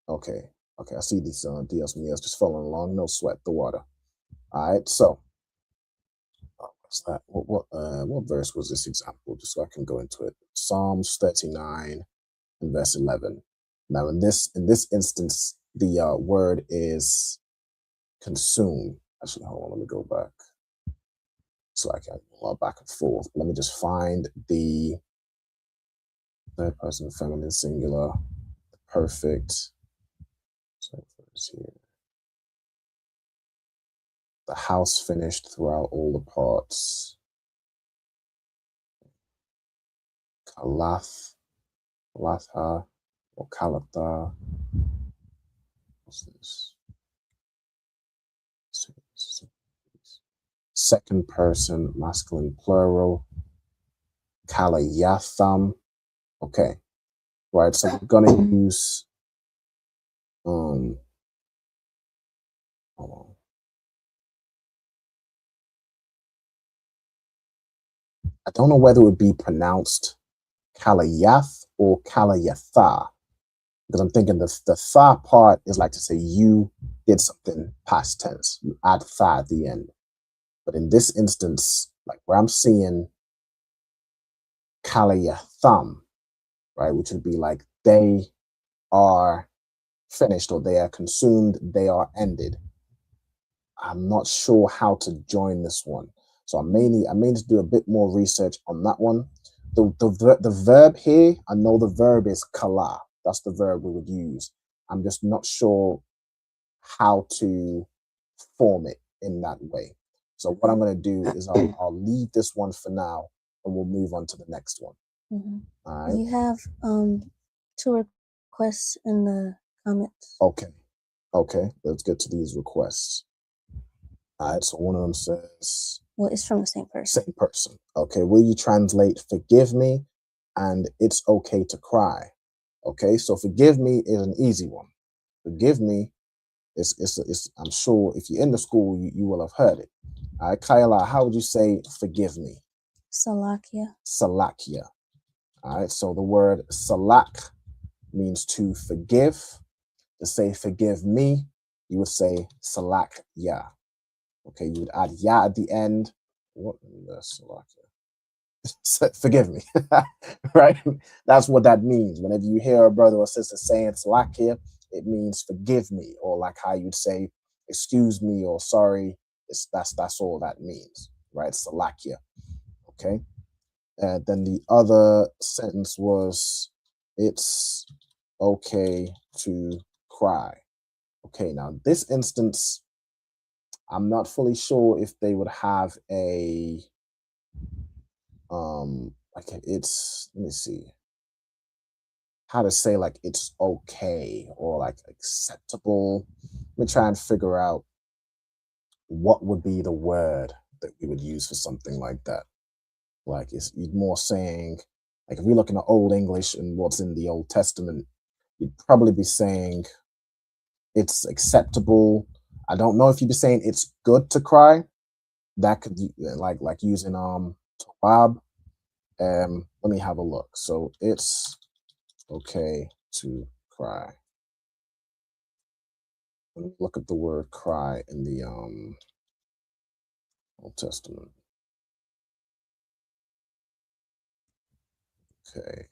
Okay, I see these Dios Mios just following along. No sweat, the water. All right, so what's that? What verse was this example? Just so I can go into it. Psalms 39 and verse 11. Now, in this instance, the word is consume. Actually, hold on, let me go back so I can go back and forth. Let me just find the Third person feminine singular. Perfect. So it's here. The house finished throughout all the parts. Kalath, Kalatha, or Kalatha. What's this? Second person, masculine plural. Kalayatham. Okay. Right, so we're gonna use hold on. I don't know whether it would be pronounced Kalayath or Kalayatha, because I'm thinking the tha part is like to say you did something past tense. You add tha at the end. But in this instance, like where I'm seeing Kalayatham, right, which would be like they are finished or they are consumed, they are ended. I'm not sure how to join this one. So I may need to do a bit more research on that one. The verb here, I know the verb is kala. That's the verb we would use. I'm just not sure how to form it in that way. So what I'm going to do is I'll leave this one for now, and we'll move on to the next one. Mm-hmm. All right. You have 2 requests in the comments. Okay. Let's get to these requests. All right. So one of them says, well, it's from the same person. Same person. Okay. Will you translate "forgive me" and "it's okay to cry"? Okay. So "forgive me" is an easy one. "Forgive me" is I'm sure if you're in the school, you will have heard it. All right, Kayla, how would you say "forgive me"? Salakia. Salakia. All right. So the word salak means to forgive. To say "forgive me," you would say salak ya. Okay, you would add ya at the end. What in the salakia? Forgive me, right? That's what that means. Whenever you hear a brother or sister saying salakia, it means forgive me, or like how you'd say excuse me or sorry. That's all that means, right? Salakia. Okay. Then the other sentence was, "It's okay to cry." Okay, now this instance, I'm not fully sure if they would have a like it's, let me see how to say like it's okay or like acceptable. Let me try and figure out what would be the word that we would use for something like that. Like it's more saying, like if we look in the Old English and what's in the Old Testament, you'd probably be saying it's acceptable. I don't know if you'd be saying it's good to cry. That could like using Tawab. Let me have a look. So it's okay to cry. Let me look at the word cry in the Old Testament. Okay.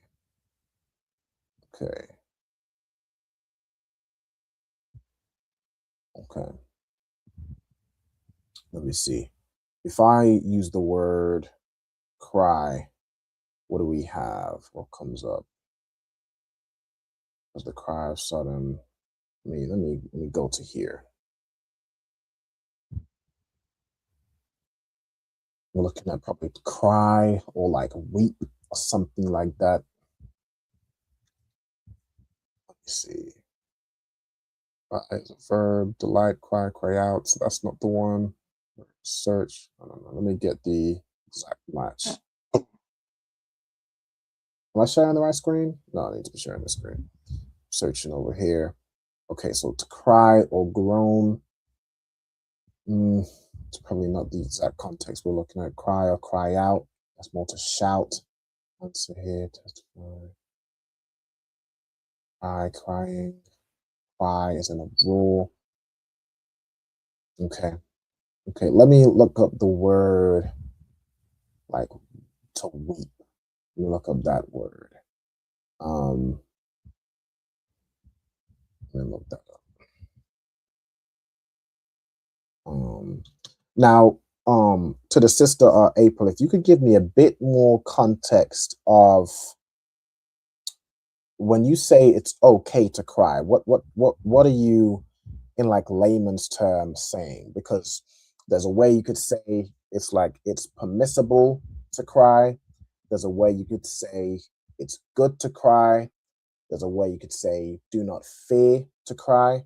Let me see. If I use the word cry, what do we have? What comes up? As the cry of Sodom. Let me go to here. We're looking at probably cry or like weep or something like that. Let me see. Cry is a verb. Delight, cry, cry out. So that's not the one. Search. I don't know. Let me get the exact match. Am I sharing the right screen? No, I need to be sharing the screen. Searching over here. Okay, so to cry or groan. It's probably not the exact context we're looking at. Cry or cry out. That's more to shout. Answer here. Testify. Cry, crying. Cry is in a roar. Okay. Let me look up the word like to weep. Let me look up that word. Let me look that up. Now, to the sister April, if you could give me a bit more context of when you say it's okay to cry, what are you, in like layman's terms, saying? Because there's a way you could say it's like it's permissible to cry. There's a way you could say it's good to cry. There's a way you could say do not fear to cry,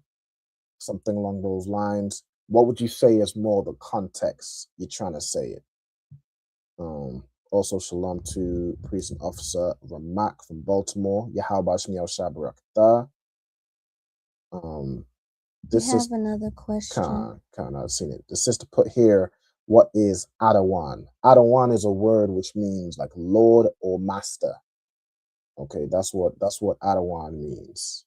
something along those lines. What would you say is more the context you're trying to say it? Also, shalom to priest and officer Ramak from Baltimore. Yahweh Shem Yahshua Barakatah. This We is have another question. I've seen it. The sister put here, what is Adawan? Adawan is a word which means like Lord or Master. Okay, that's what Adawan means.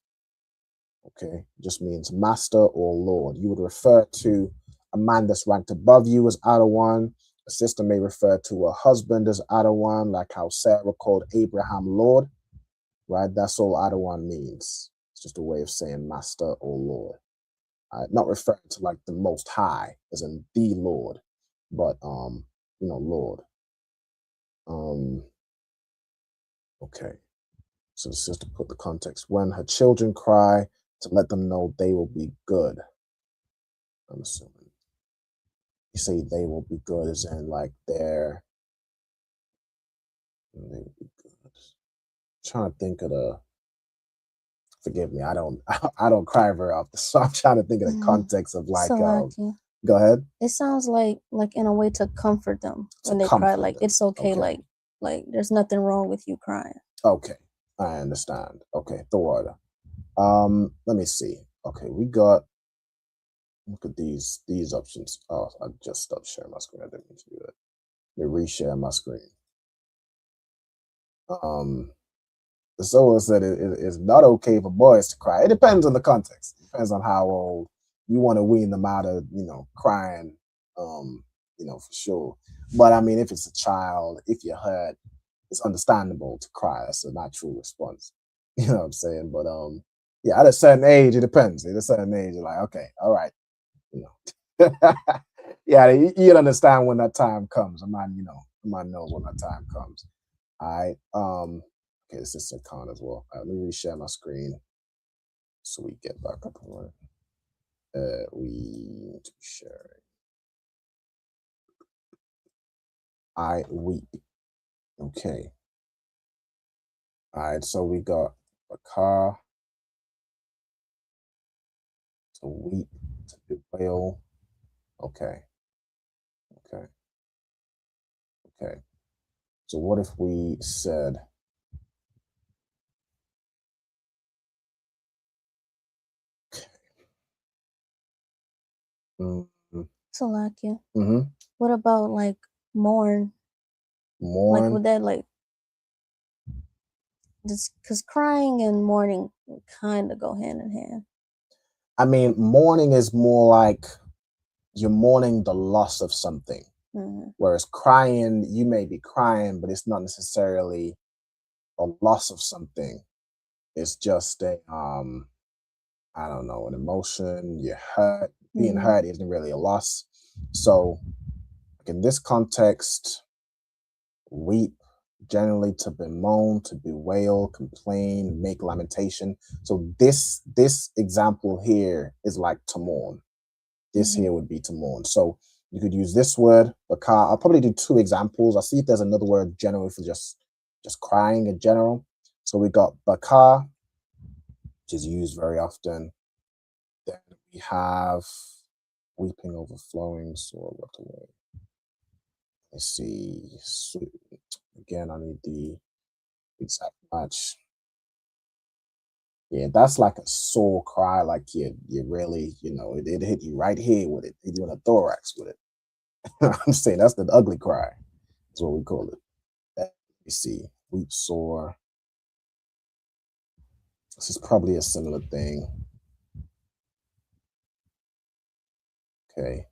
Okay, it just means Master or Lord. You would refer to a man that's ranked above you as Adawan. A sister may refer to a husband as Adawan, like how Sarah called Abraham Lord. Right, that's all Adawan means. It's just a way of saying Master or Lord. Not referring to like the Most High, as in the Lord, but Lord. Okay. So the sister put the context: when her children cry, to let them know they will be good. I'm assuming you say they will be good, as in like they will be good. I'm trying to think of the. Forgive me, I don't cry very often, so I'm trying to think of the context of like. Go ahead. It sounds like in a way to comfort them when they cry. Like it's okay. Like there's nothing wrong with you crying. Okay, I understand. Okay, the order. Let me see. Okay, we got. Look at these options. Oh, I just stopped sharing my screen. I didn't mean to do that. Let me reshare my screen. The soul said it's not okay for boys to cry. It depends on the context. It depends on how old you want to wean them out of, crying, for sure. But I mean, if it's a child, if you're hurt, it's understandable to cry. That's a natural response. You know what I'm saying? But yeah, at a certain age, it depends. At a certain age, you're like, okay, all right. Yeah, you'll understand when that time comes. I might know when that time comes. All right. Okay, this is Sakan as well. Let me reshare my screen so we get back up on it. We need to share it. I weep. Okay. All right, so we got a car to weep, to bewail. Okay. So what if we said, Salakia. What about like mourn? Mourn? Like would that like just because crying and mourning kind of go hand in hand? I mean, mourning is more like you're mourning the loss of something. Whereas crying, you may be crying, but it's not necessarily a loss of something. It's just a I don't know, an emotion. You're hurt. Being hurt isn't really a loss. So like in this context, weep, generally to bemoan, to bewail, complain, make lamentation. So this example here is like to mourn. This here would be to mourn. So you could use this word, baka. I'll probably do two examples. I'll see if there's another word generally for just crying in general. So we got baka, which is used very often. Then we have weeping, overflowing, sore, what away. Let's see. Again, I need the exact match. Yeah, that's like a sore cry, like you really, it hit you right here with it, hit you in the thorax with it. I'm saying that's the ugly cry. That's what we call it. Let me see. Weep, sore. This is probably a similar thing. Okay.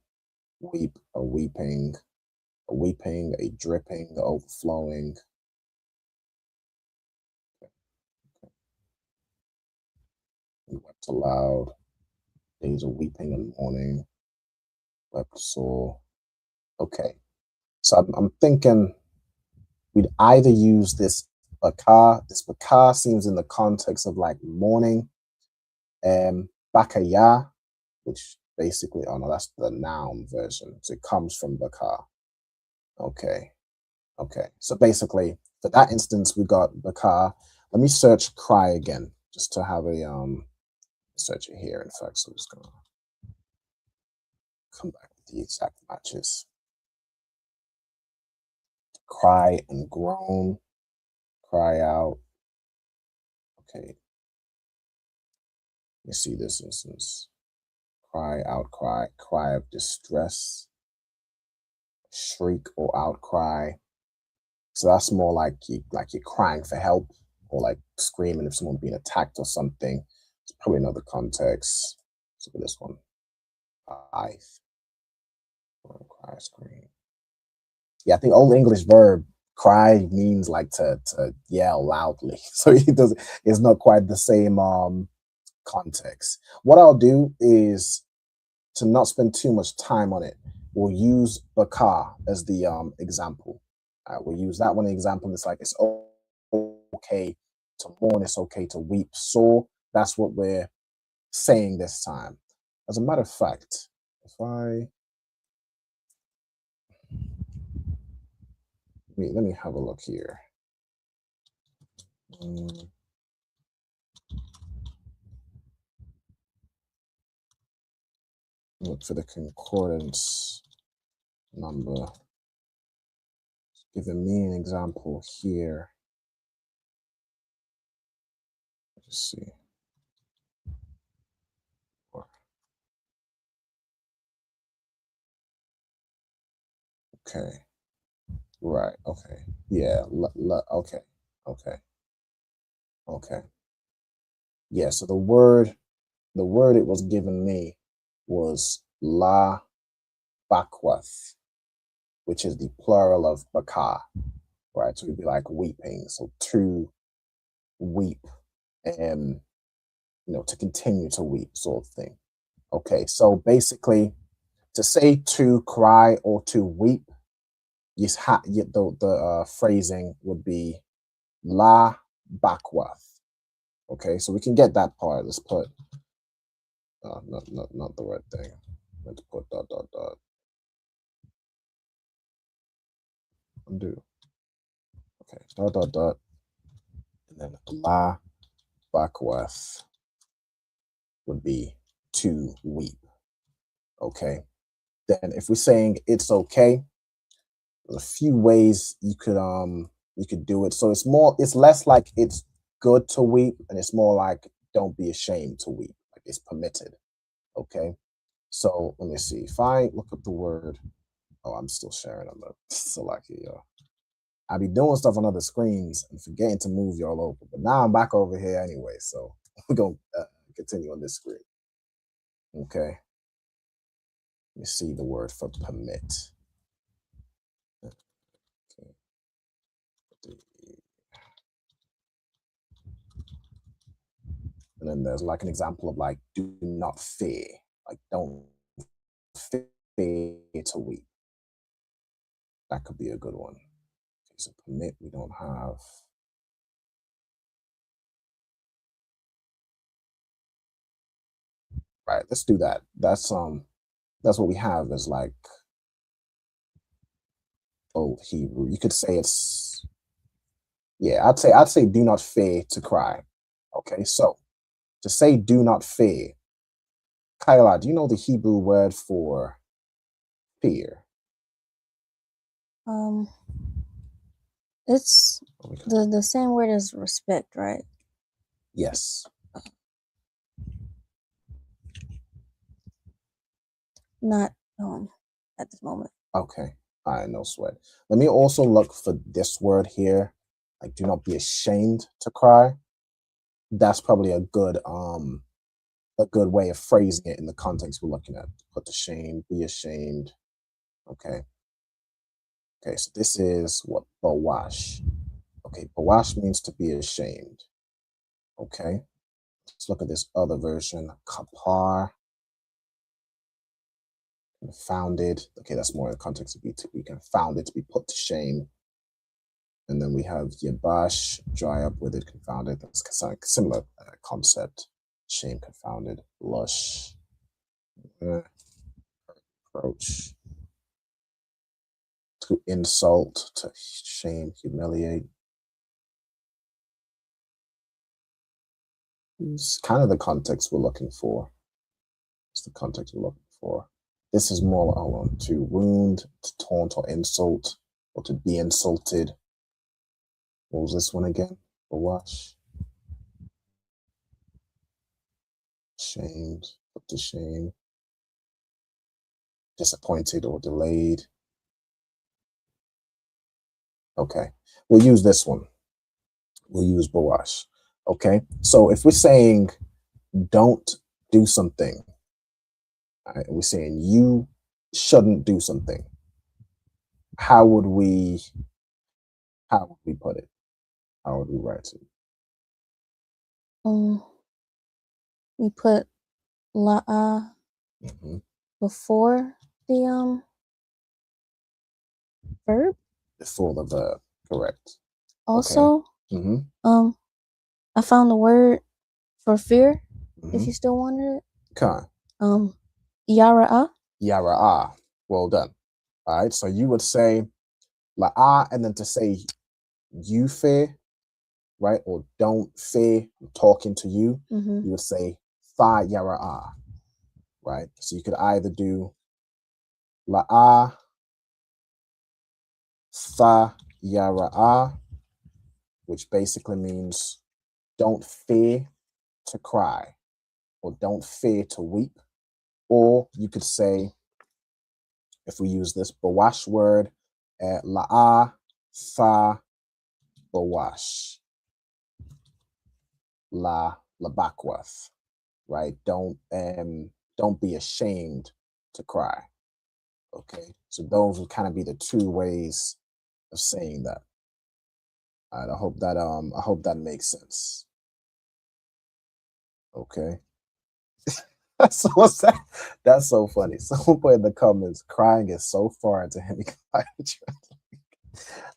Weep, a weeping, a dripping, a overflowing. We wept aloud. Days of weeping and mourning. Wept sore. Okay. So I'm thinking we'd either use this Baka. This baka seems in the context of like mourning. Bakaya, which basically, oh no, that's the noun version. So it comes from baka. Okay. Okay. So basically, for that instance, we got baka. Let me search cry again, just to have a search it here. In fact, so I'm just gonna come back with the exact matches. Cry and groan, cry out. Okay. Let me see this instance. Cry, outcry, cry of distress, shriek or outcry. So that's more like you're crying for help or like screaming if someone's being attacked or something. It's probably another context. Let's look at this one. Cry, scream. Yeah, I think Old English verb cry means like to yell loudly. So it's not quite the same context. What I'll do is, to not spend too much time on it, we'll use baka as the example. We'll use that one example. It's like it's okay to mourn, it's okay to weep. So that's what we're saying this time. As a matter of fact, if let me have a look here. Look for the concordance number. It's giving me an example here. Let's see. Okay. Right. Okay. Yeah. Okay. Okay. Okay. Yeah. So the word it was given me was la bakwath, which is the plural of baka. Right. So it'd be like weeping. So to weep, and to continue to weep, sort of thing. Okay. So basically, to say to cry or to weep, the phrasing would be la bakwath. Okay, so we can get that part. Let's put not the right thing. Let's put ... Undo. Okay, ... and then la bakwath would be to weep. Okay, then if we're saying it's okay, there's a few ways you could do it. So it's less like it's good to weep, and it's more like don't be ashamed to weep. Like it's permitted. Okay. So let me see. If I look up the word, I'm still sharing on the Salaki, y'all. I be doing stuff on other screens and forgetting to move y'all over, but now I'm back over here anyway. So we're gonna continue on this screen. Okay. Let me see the word for permit. Okay. And then there's like an example of like, do not fear. Like, don't fear to weep. That could be a good one. Okay, so permit, we don't have. Right, let's do that. That's what we have is like Old Hebrew. You could say it's, yeah, I'd say do not fear to cry. Okay, so to say do not fear, Kyla, do you know the Hebrew word for fear? It's the same word as respect, right? Yes. Not at this moment. Okay. All right, no sweat. Let me also look for this word here. Like, do not be ashamed to cry. That's probably a good way of phrasing it in the context we're looking at. Put to shame, be ashamed. Okay. Okay, so this is what bawash. Okay, bawash means to be ashamed. Okay. Let's look at this other version. Kapar. Confounded. Okay, that's more in the context of to be confounded, to be put to shame. And then we have Yabash, dry up with it, confounded. That's similar concept. Shame, confounded. Lush, approach. To insult, to shame, humiliate. It's kind of the context we're looking for. It's the context we're looking for. This is more to wound, to taunt or insult, or to be insulted. What was this one again? Wash. Shamed, put to shame. Disappointed or delayed. Okay, we'll use this one. We'll use Bawash. Okay, so if we're saying don't do something, right, we're saying you shouldn't do something, how would we put it? How would we write it? We put la'a before the verb. Before the verb, correct. Also, okay. I found the word for fear. If you still wanted it. Okay. Yara'a. Yara'a. Well done. All right. So you would say la'a, and then to say you fear, right? Or don't fear, I'm talking to you. You would say fa yara'a, right? So you could either do la'a, fa yara'a, which basically means don't fear to cry or don't fear to weep. Or you could say, if we use this bawash word, la'a fa bawash, la labakwath, right? Don't be ashamed to cry. Okay, so those would kind of be the two ways of saying that. All right, I hope that makes sense. Okay. So what's that? That's so funny. Someone put in the comments, crying is so foreign to him.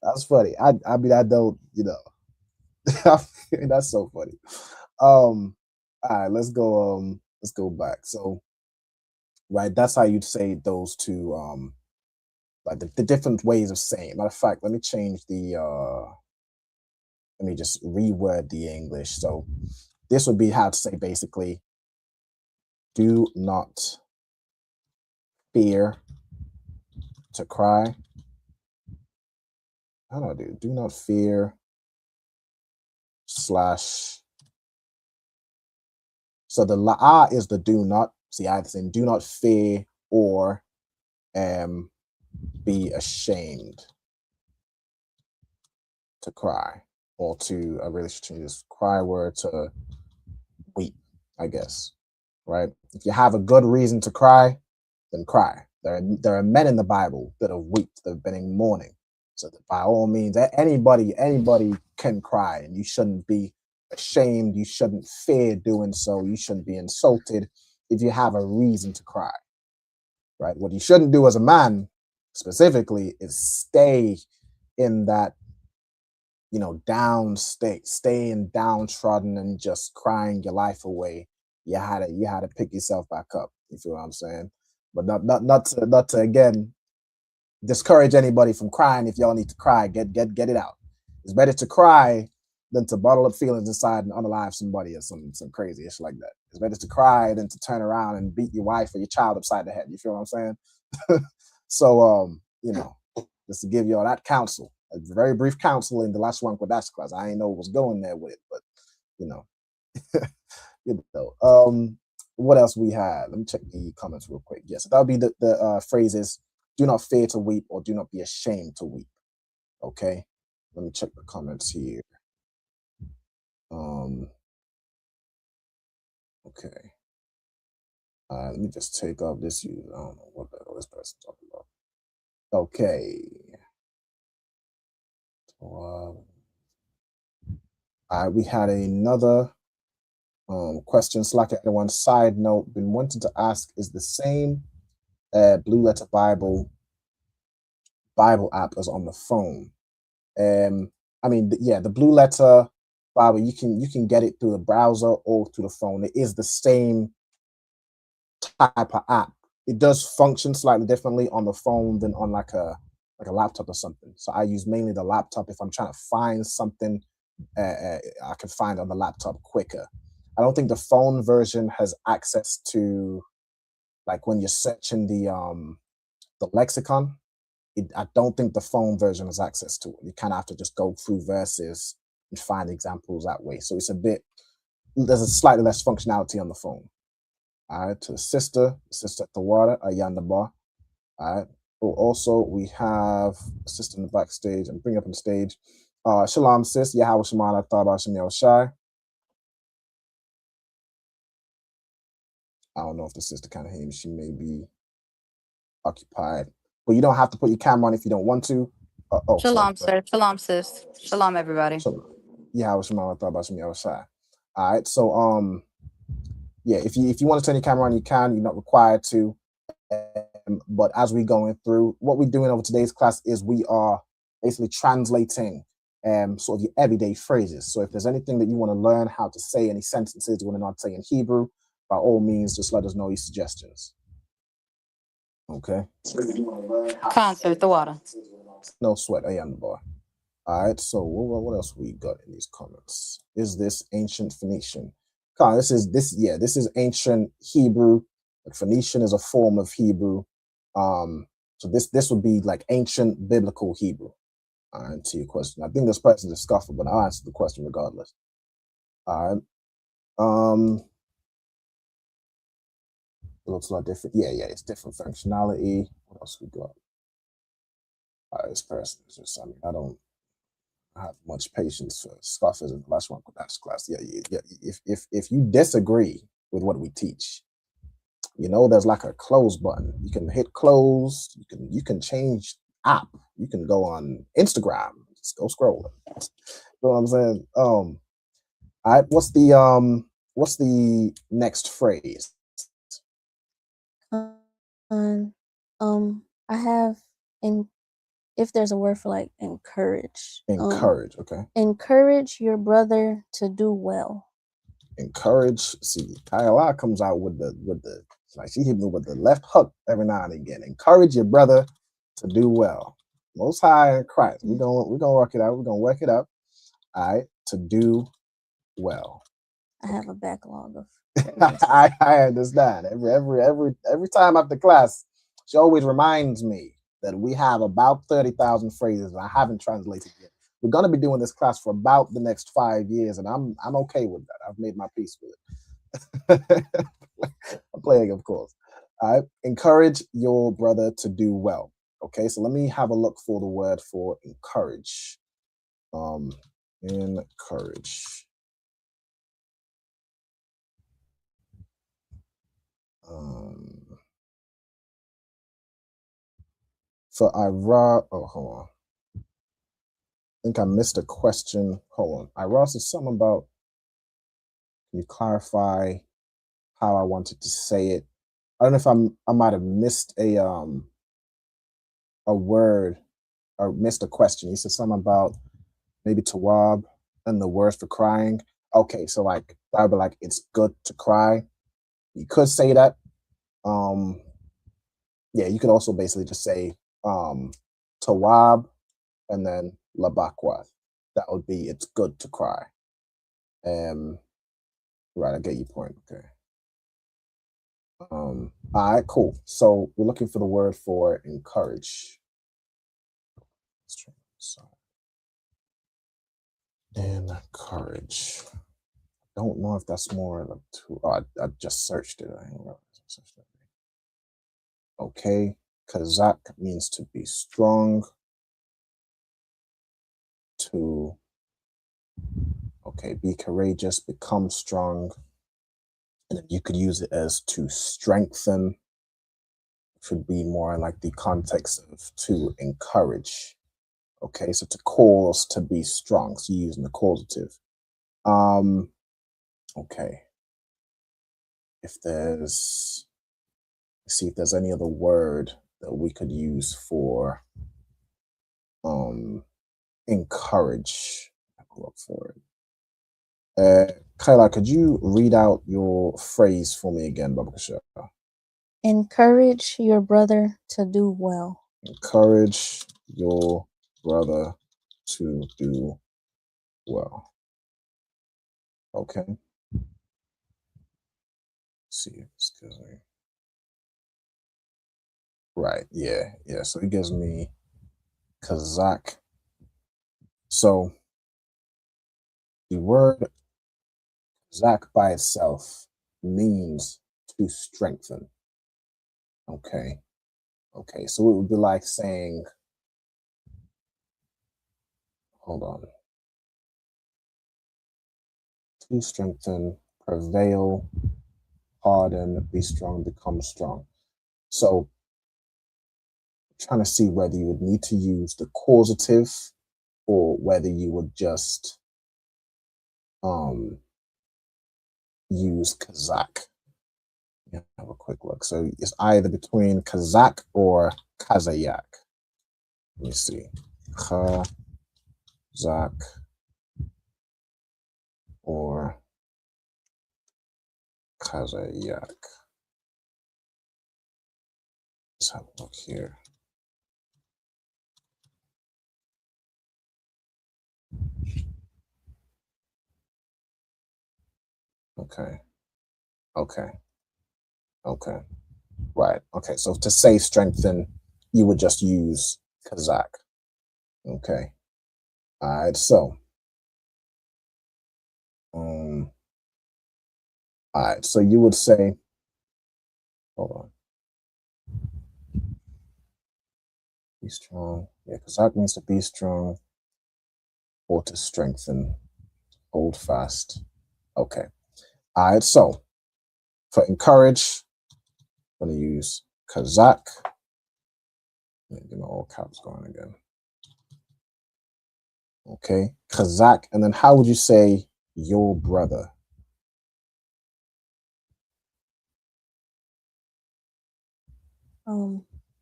That's funny. I mean, I don't, that's so funny. All right, let's go back. So, right, that's how you'd say those two, like the different ways of saying. Matter of fact, let me change let me just reword the English. So this would be how to say basically, do not fear to cry. I don't know, do not fear / so the la'a is the do not. See, either saying do not fear or be ashamed to cry, or to really change this cry word to weep, I guess, right? If you have a good reason to cry, then cry. There are men in the Bible that have wept, that have been in mourning. So that by all means, anybody can cry, and you shouldn't be ashamed. You shouldn't fear doing so. You shouldn't be insulted if you have a reason to cry, right? What you shouldn't do as a man specifically is stay in that, down state, staying downtrodden and just crying your life away. You had to pick yourself back up. You feel what I'm saying? But not to again discourage anybody from crying. If y'all need to cry, get it out. It's better to cry than to bottle up feelings inside and unalive somebody or some crazy ish like that. It's better to cry than to turn around and beat your wife or your child upside the head. You feel what I'm saying? So just to give y'all that counsel, a very brief counsel in the Lashawan Qadash class. I ain't know what was going there with it, but what else we had? Let me check the comments real quick. Yes, that would be the phrases: do not fear to weep or do not be ashamed to weep. Okay, let me check the comments here. Okay. Let me just take off this. I don't know what the hell this person talking about. Okay. We had another question. Slack at one side note. Been wanting to ask: is the same Blue Letter Bible app as on the phone? I mean, the Blue Letter Bible, you can get it through the browser or through the phone. It is the same type of app. It does function slightly differently on the phone than on like a laptop or something. So I use mainly the laptop if I'm trying to find something I can find on the laptop quicker. I don't think the phone version has access to, like when you're searching the lexicon. I don't think the phone version has access to it. You kind of have to just go through verses and find examples that way. So it's there's a slightly less functionality on the phone. All right, to the sister at the water, Ayanda Bar. All right. Oh, also we have a sister in the backstage. I'm bringing up on stage. Shalom, sis. Yahweh Shemana Thaba Shem Shai. I don't know if the sister kind of hears me. She may be occupied. But you don't have to put your camera on if you don't want to. Shalom, sir. Shalom, sis. Shalom, everybody. Yahweh Shemana Thaba Shem Shai. All right. So yeah, if you want to turn your camera on, you can. You're not required to. But as we're going through, what we're doing over today's class is we are basically translating sort of your everyday phrases. So if there's anything that you want to learn how to say, any sentences you want to not say in Hebrew, by all means, just let us know your suggestions. Okay. Concert, the water. No sweat. I am the boy. All right. So what else we got in these comments? Is this ancient Phoenician? This is ancient Hebrew. Phoenician is a form of Hebrew. So this would be like ancient biblical Hebrew. All right, to your question. I think this person's a scoffer, but I'll answer the question regardless. All right. It looks a lot different. Yeah, it's different functionality. What else we got? All right, this person is just, I don't have much patience for scoffers in the Lashawan Qadash class. Yeah. If you disagree with what we teach, there's like a close button. You can hit close. You can change app. You can go on Instagram. Just go scroll. You know what I'm saying? All right. What's the next phrase? I have if there's a word for like encourage. Encourage, okay. Encourage your brother to do well. Encourage. See, Kayla comes out with the like she hit me with the left hook every now and again. Encourage your brother to do well. Most High in Christ. We're gonna work it out. We're gonna work it up. All right, to do well. I have a backlog of. I understand. Every time after class, she always reminds me that we have about 30,000 phrases and I haven't translated yet. We're gonna be doing this class for about the next 5 years, and I'm okay with that. I've made my peace with it. I'm playing, of course. All right. Encourage your brother to do well. Okay, so let me have a look for the word for encourage. Encourage. For Ira, hold on. I think I missed a question. Hold on. Ira said something about, can you clarify how I wanted to say it? I don't know if I might have missed a word or missed a question. He said something about maybe tawab and the word for crying. Okay, so like that would be like it's good to cry. You could say that. Yeah, you could also basically just say tawab and then labakwa. That would be it's good to cry. Right, I get your point. Okay. All right, cool. So we're looking for the word for encourage. Let's try this out. Encourage. Don't know if that's more like two. Oh, I just searched it. Okay, Kazak means to be strong. Be courageous, become strong. And then you could use it as to strengthen, which would be more like the context of to encourage. Okay, so to cause to be strong, so you're using the causative. Okay. Let's see if there's any other word that we could use for encourage. Look for it. Kyla, could you read out your phrase for me again, Baba Kasha? Encourage your brother to do well. Encourage your brother to do well. Okay. Let's see, excuse me. Right, yeah. So it gives me Kazakh. So the word Kazakh by itself means to strengthen. Okay. So it would be like saying, hold on. To strengthen, prevail, harden, be strong, become strong. So trying to see whether you would need to use the causative or whether you would just use Kazakh. Yeah, have a quick look. So it's either between Kazakh or Kazayak. Let me see. Kazakh or Kazayak. Let's have a look here. Okay. Right. Okay. So to say strengthen, you would just use Kazakh. Okay. All right. So, all right. So you would say, hold on. Be strong. Yeah, Kazakh means to be strong or to strengthen, hold fast. Okay. All right. So for encourage, I'm going to use Kazakh. Get my all caps going again. Okay. Kazakh. And then how would you say your brother?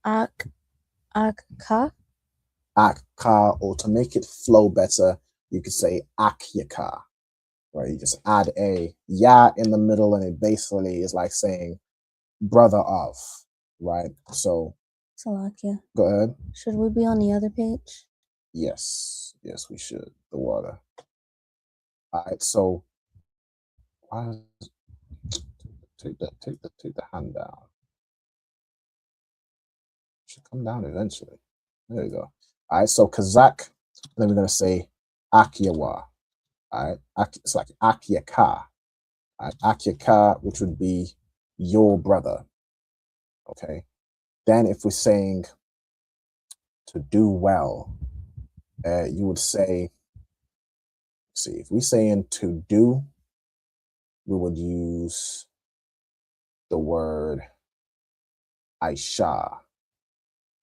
Akka. Akka, or to make it flow better, you could say Akyaka. Right? You just add a ya in the middle, and it basically is like saying brother of, right? So Salakia. Go ahead. Should we be on the other page? Yes, we should. The water. All right, so take the hand down. Should come down eventually. There you go. All right, so Kazakh, then we're gonna say Akyawa. All right, it's like Akyaka. Akyaka, which would be your brother. Okay. Then if we're saying to do well, you would say, see, if we're saying to do, we would use the word Aisha,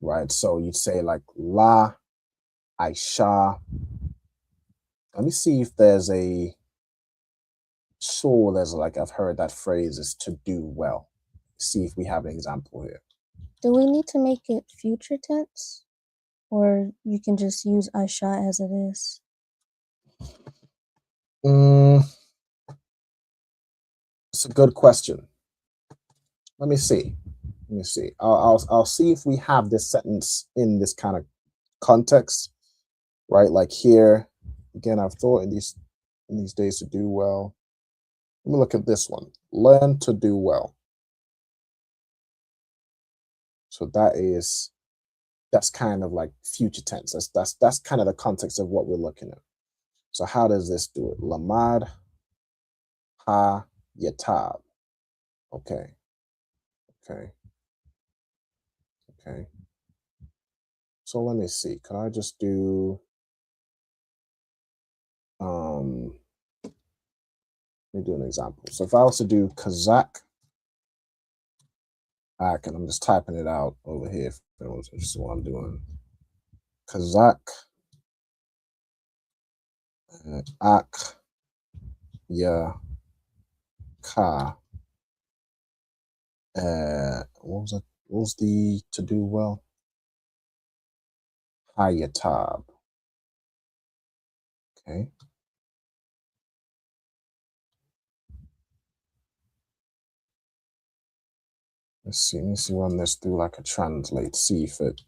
right? So you'd say like La Aisha. Let me see if there's I've heard that phrase is to do well. See if we have an example here. Do we need to make it future tense? Or you can just use Aisha as it is? It's a good question. Let me see. I'll see if we have this sentence in this kind of context, right? Like here, again, I've thought in these days to do well. Let me look at this one. Learn to do well. So that's kind of like future tense. That's kind of the context of what we're looking at. So how does this do it? Lamad ha yatab. Okay. So let me see. Can I just do let me do an example. So if I was to do Kazakh, and I'm just typing it out over here if anyone's interested in what I'm doing. Kazakh Ak Ya Ka. What was the to do well? Hayatab. Okay. Let's see. Let me see run this through like a translate. See if it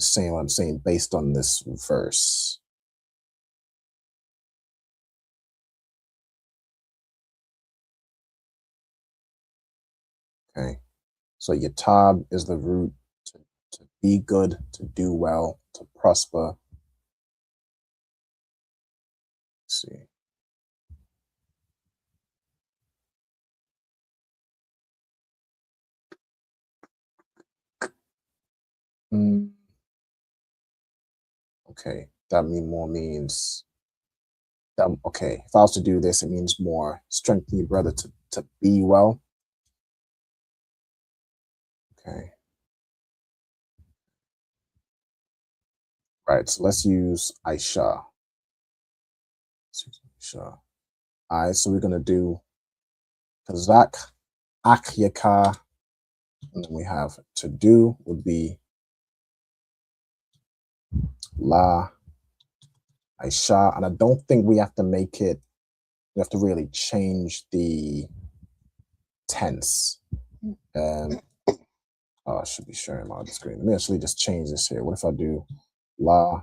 saying what I'm saying based on this verse. Okay. So yatab is the root to be good, to do well, to prosper. Let's see. Okay, that means that okay. If I was to do this, it means more strengthen your brother to be well. Okay. Right, so let's use Aisha. Sure. All right, so we're gonna do Kazak, Akyaka, and then we have to do would be La Aisha, and I don't think we have to make it. We have to really change the tense. And I should be sharing my screen. Let me actually just change this here. What if I do La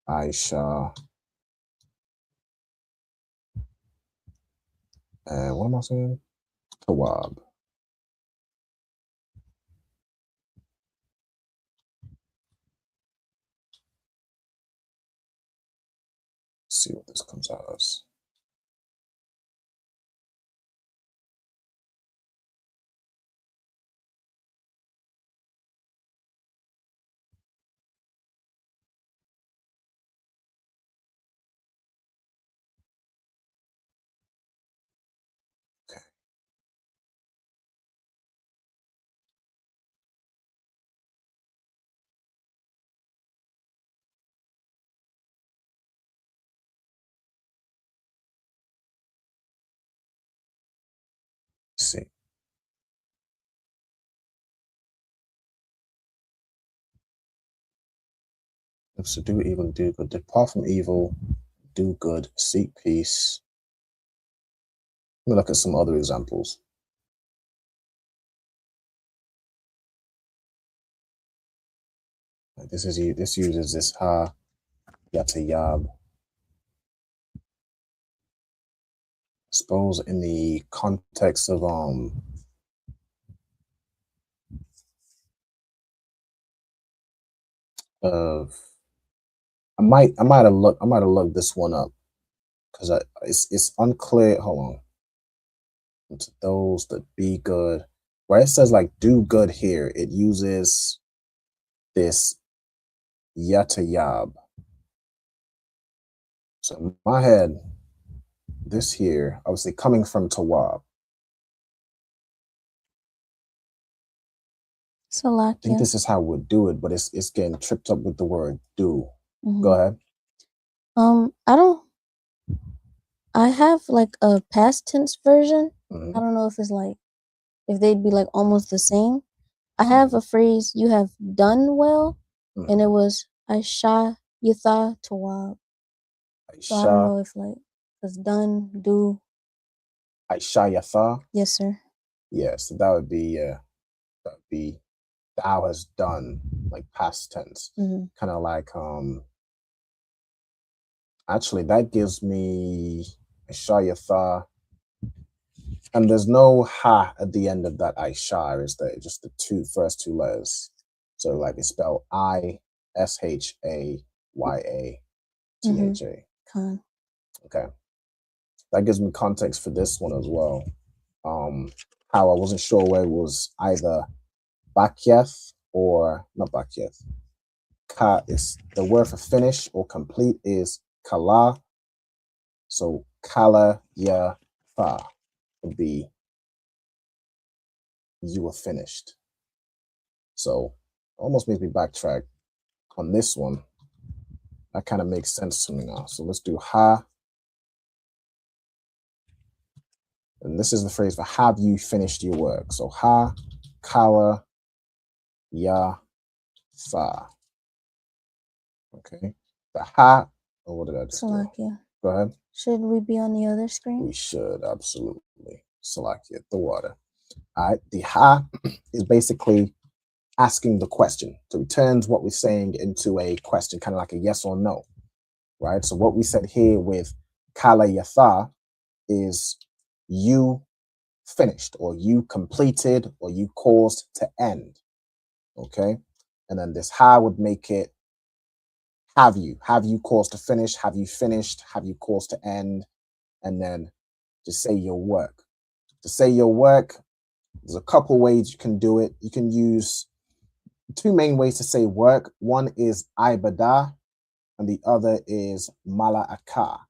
Aisha, and what am I saying? Tawab. Let's see what this comes out as. Let's see. So do evil, do good. Depart from evil, do good, seek peace. Let me look at some other examples. This uses this ha yatayab. I suppose in the context of I might have looked this one up because it's unclear. Hold on. To those that be good, where it says like do good here, it uses this yatayab. So in my head, this here, obviously coming from Tawab. I think this is how we'd do it, but it's getting tripped up with the word do. Go ahead. I have like a past tense version. I don't know if it's like if they'd be like almost the same. I have a phrase you have done well, and it was Aisha Yitha Tawab. So I don't know if like it's done, do. Aisha Yatha? Yes, sir. Yeah, so that would be thou has done, like past tense. Kind of like actually that gives me Aisha Yatha. And there's no ha at the end of that Aisha, is there? Just the first two letters. So like it's spelled ISHAYATHA. Okay. That gives me context for this one as well. How I wasn't sure where it was either Bakyeth or not Bakyeth. Ka is the word for finish or complete is kala. So kala ya fa would be you were finished. So almost makes me backtrack on this one. That kind of makes sense to me now. So let's do ha. And this is the phrase for have you finished your work. So ha, kala, Yatha. Okay. The ha. Oh, what did I just do? Salakia. Go ahead. Should we be on the other screen? We should, absolutely. Salakia, the water. All right. The ha is basically asking the question. So it turns what we're saying into a question, kind of like a yes or no. Right. So what we said here with kala yatha is you finished, or you completed, or you caused to end. Okay. And then this ha would make it have you caused to finish, have you finished, have you caused to end, and then to say your work. To say your work, there's a couple ways you can do it. You can use two main ways to say work. One is ibadah, and the other is mala'aka.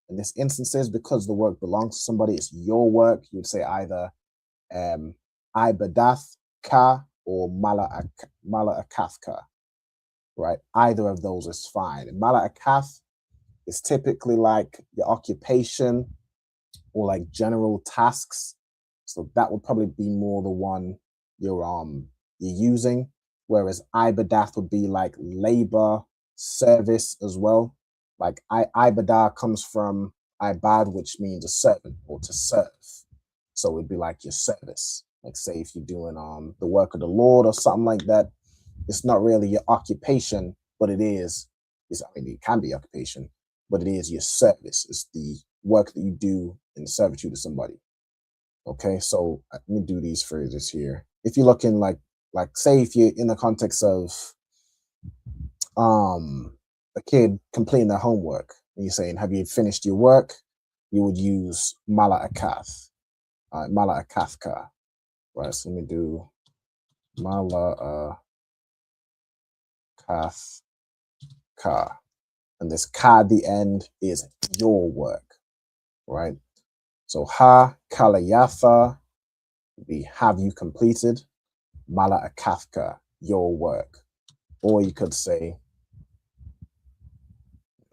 In this instances, because the work belongs to somebody, it's your work, you would say either ibadath ka or mala'akath ka, right? Either of those is fine. Mala'akath is typically like your occupation or like general tasks. So that would probably be more the one you're using. Whereas ibadath would be like labor, service as well. Like ibadah comes from ibad, which means a servant or to serve. So it'd be like your service. Like say if you're doing the work of the Lord or something like that, it's not really your occupation, but it is. It can be occupation, but it is your service. It's the work that you do in servitude to somebody. Okay, so let me do these phrases here. If you're looking like say if you're in the context of a kid completing their homework and you're saying, have you finished your work? You would use mala'akath, mala'akathka. Right, so let me do mala'akathka. And this ka at the end is your work, right? So ha kalayatha would be have you completed, mala'akathka, your work. Or you could say,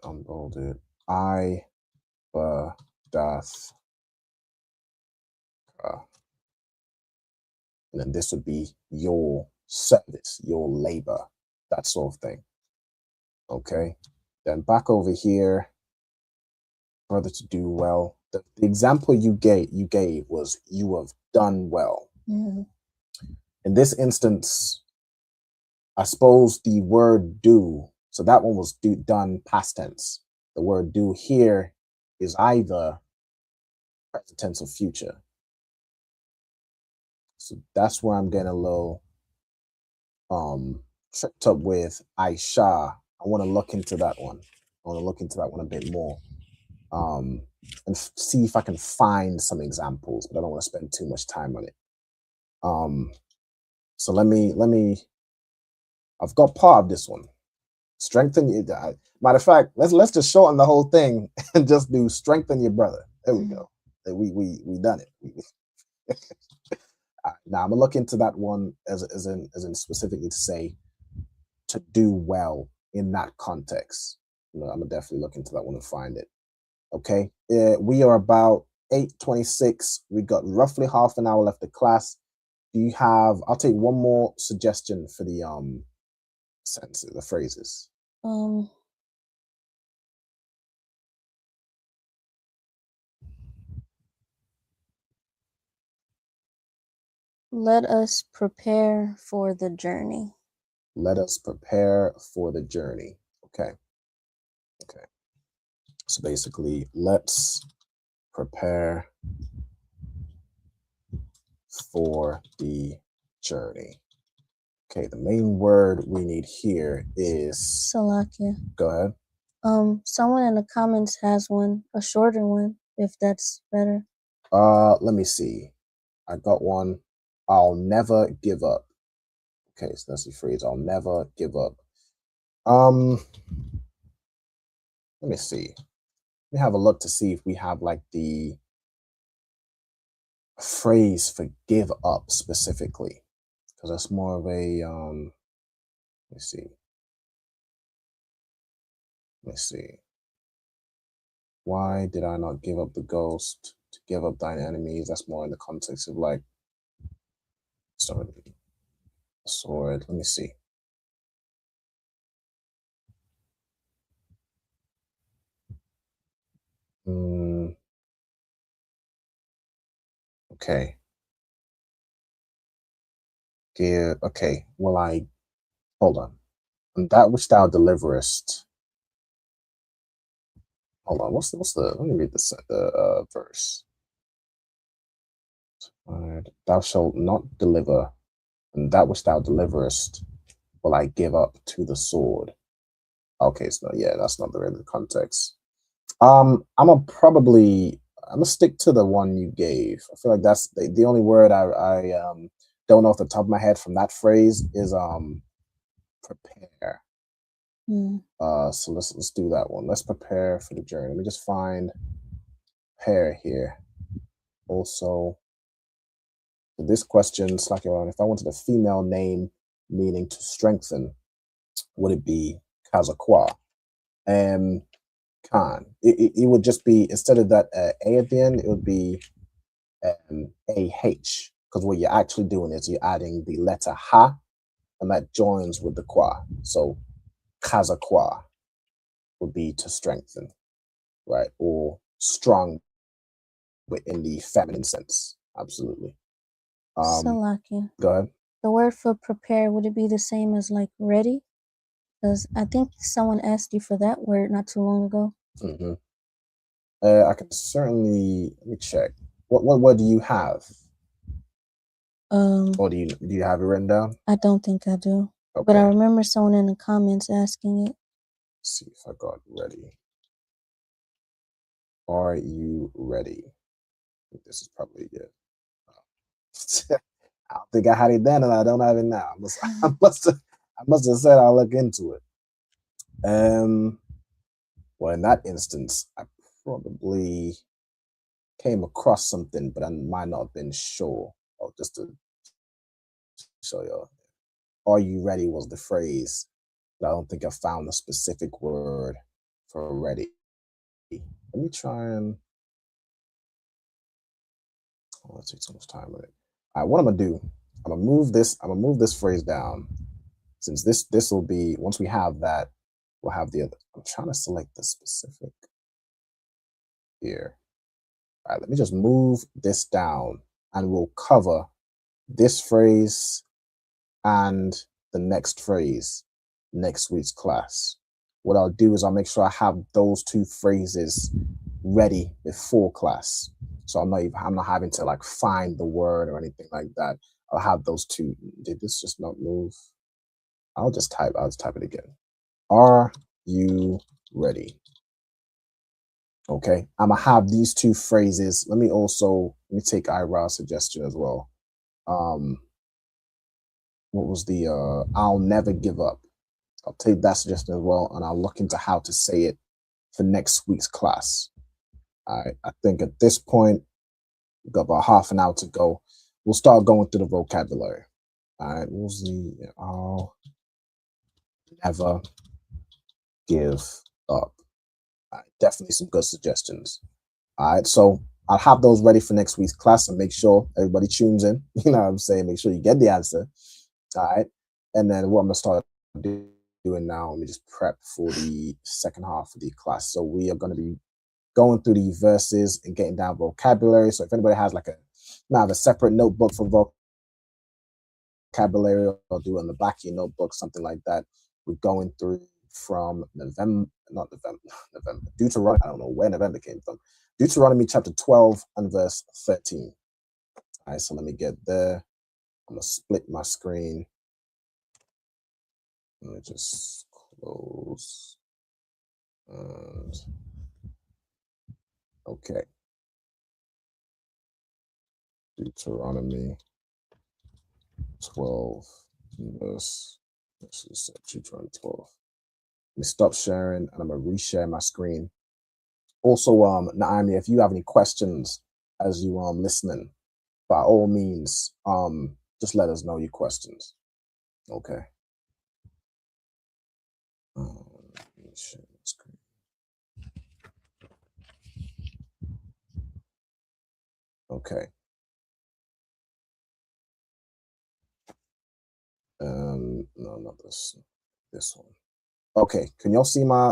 unbolded, I dath. And then this would be your service, your labor, that sort of thing. Okay. Then back over here, brother, to do well. The example you gave was you have done well. Mm-hmm. In this instance, I suppose the word do, so that one was done past tense. The word do here is either present tense or future. So that's where I'm getting a little tripped up with Aisha. I want to look into that one. I want to look into that one a bit more. And see if I can find some examples, but I don't want to spend too much time on it. So let me I've got part of this one. Strengthen it. Matter of fact, let's just shorten the whole thing and just do strengthen your brother. There we go. We done it. Now I'm gonna look into that one as in specifically to say to do well in that context. I'm gonna definitely look into that one and find it. Okay, we are about 8:26. We got roughly half an hour left of class. Do you have? I'll take one more suggestion for the sentences, the phrases. Let us prepare for the journey. Let us prepare for the journey. Okay. Okay. So basically, let's prepare for the journey. Okay, the main word we need here is Salakia. Go ahead. Someone in the comments has one, a shorter one, if that's better. Let me see. I got one. I'll never give up. Okay, so that's the phrase. I'll never give up. Let me see. Let me have a look to see if we have like the phrase for give up specifically, because that's more of a let me see. Let me see. Why did I not give up the ghost? To give up thine enemies. That's more in the context of like, sorry. Sword. Let me see. Okay. Okay. Well, hold on. And that which thou deliverest. Hold on. What's the? Let me read the verse. Thou shalt not deliver, and that which thou deliverest will I give up to the sword. Okay, so yeah, that's not the real context. I'm gonna stick to the one you gave. I feel like that's the only word I don't know off the top of my head from that phrase is prepare. So let's do that one. Let's prepare for the journey. Let me just find prepare here. Also, this question, slack around. If I wanted a female name meaning to strengthen, would it be Kazakwa? Khan. It would just be, instead of that A at the end, it would be AH, because what you're actually doing is you're adding the letter Ha, and that joins with the Kwa. So Kazakwa would be to strengthen, right? Or strong, but in the feminine sense. Absolutely. Salakia. Go ahead. The word for prepare, would it be the same as like ready? Because I think someone asked you for that word not too long ago. Mm-hmm. I can certainly, let me check. What do you have? Or do you have it written down? I don't think I do. Okay. But I remember someone in the comments asking it. Let's see if I got ready. Are you ready? I think this is probably it. I don't think I had it then, and I don't have it now. I must have said I'll look into it. Well, in that instance, I probably came across something, but I might not have been sure. Oh, just to show you. Are you ready was the phrase, but I don't think I found a specific word for ready. Let me try and let's take so much time with it. All right, what I'm gonna do, I'm gonna move this phrase down. Since this will be, once we have that, we'll have the other. I'm trying to select the specific here. All right, let me just move this down and we'll cover this phrase and the next phrase next week's class. What I'll do is I'll make sure I have those two phrases ready before class. So I'm not having to like find the word or anything like that. I'll have those two. Did this just not move? I'll just type it again. Are you ready? Okay, I'm gonna have these two phrases. Let me take Ira's suggestion as well. What was the I'll never give up? I'll take that suggestion as well, and I'll look into how to say it for next week's class. I think at this point, we've got about half an hour to go. We'll start going through the vocabulary. All right, what was the I'll never give up? All right, definitely some good suggestions. All right, so I'll have those ready for next week's class and make sure everybody tunes in. You know what I'm saying? Make sure you get the answer. All right, and then what I'm gonna start doing now, let me just prep for the second half of the class. So we are going to be going through the verses and getting down vocabulary. So if anybody has like a separate notebook for vocabulary, or do it on the back of your notebook, something like that. We're going through from November, Deuteronomy. I don't know where November came from. Deuteronomy chapter 12 and verse 13. All right, so let me get there. I'm gonna split my screen. Let me just close. And okay. Deuteronomy 12 verse. Let's just say Deuteronomy 12. Let me stop sharing and I'm gonna reshare my screen. Also, Naomi, if you have any questions as you listening, by all means, just let us know your questions. Okay. Let me share my screen. Okay. No, not this. This one. Okay, can y'all see my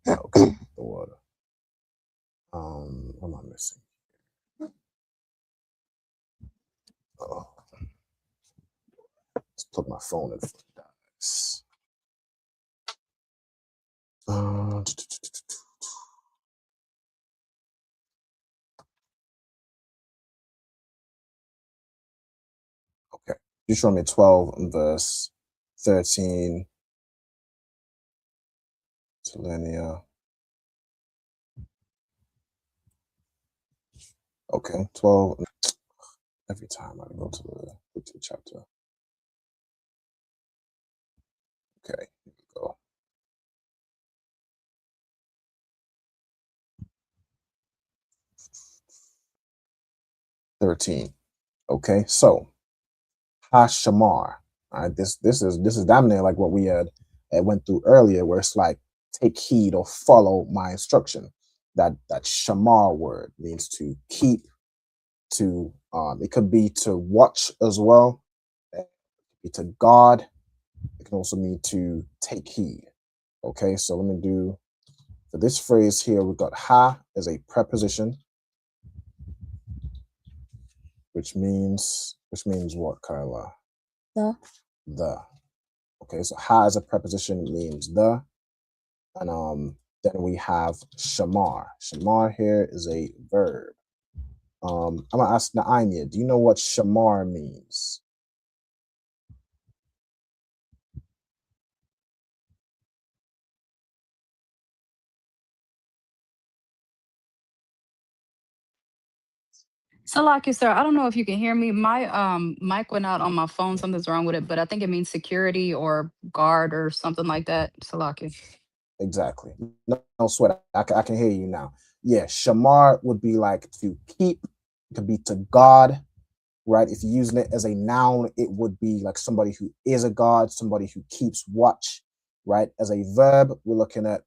okay, the water. What am I missing? Oh, let's plug my phone in. Dies. Okay, Deuteronomy 12 and verse 13. Selenia. Okay, 12. Every time I go to the chapter. Okay, here we go. 13. Okay, so Hashamar. All right, this is damn near like what we had went through earlier, where it's like take heed or follow my instruction. That shamar word means to keep, to it could be to watch as well, it could be to guard. It can also mean to take heed. Okay, so let me do for this phrase here. We've got ha as a preposition, which means what, Kyla? The. Okay, so ha as a preposition means the, and then we have shamar. Shamar here is a verb. I'm gonna ask Naimia, do you know what shamar means? So, like you, sir, I don't know if you can hear me. My mic went out on my phone. Something's wrong with it, but I think it means security or guard or something like that. Salaki. Exactly. No sweat. I can hear you now. Yeah, shamar would be like to keep. It could be to guard, right? If you're using it as a noun, it would be like somebody who is a guard, somebody who keeps watch, right? As a verb, we're looking at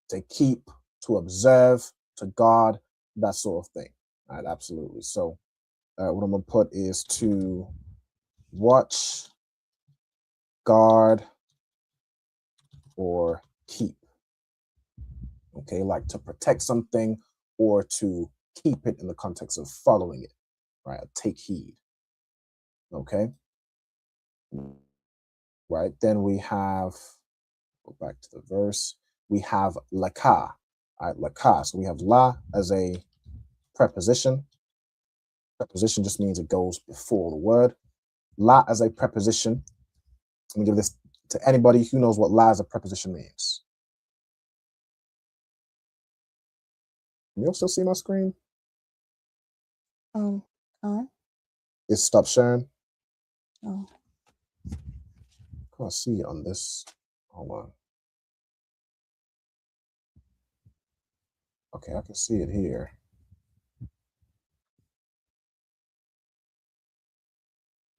to keep, to observe, to guard, that sort of thing. All right, absolutely. So what I'm gonna put is to watch, guard, or keep. Okay, like to protect something or to keep it in the context of following it, right? Take heed. Okay. Right. Then we have, go back to the verse, we have laka. All right, laka. So we have la as a preposition. Preposition just means it goes before the word. La as a preposition. Let me give this to anybody who knows what la as a preposition means. Can you also see my screen? On. It stopped sharing. Oh. Can't see it on this. Hold on. Okay, I can see it here.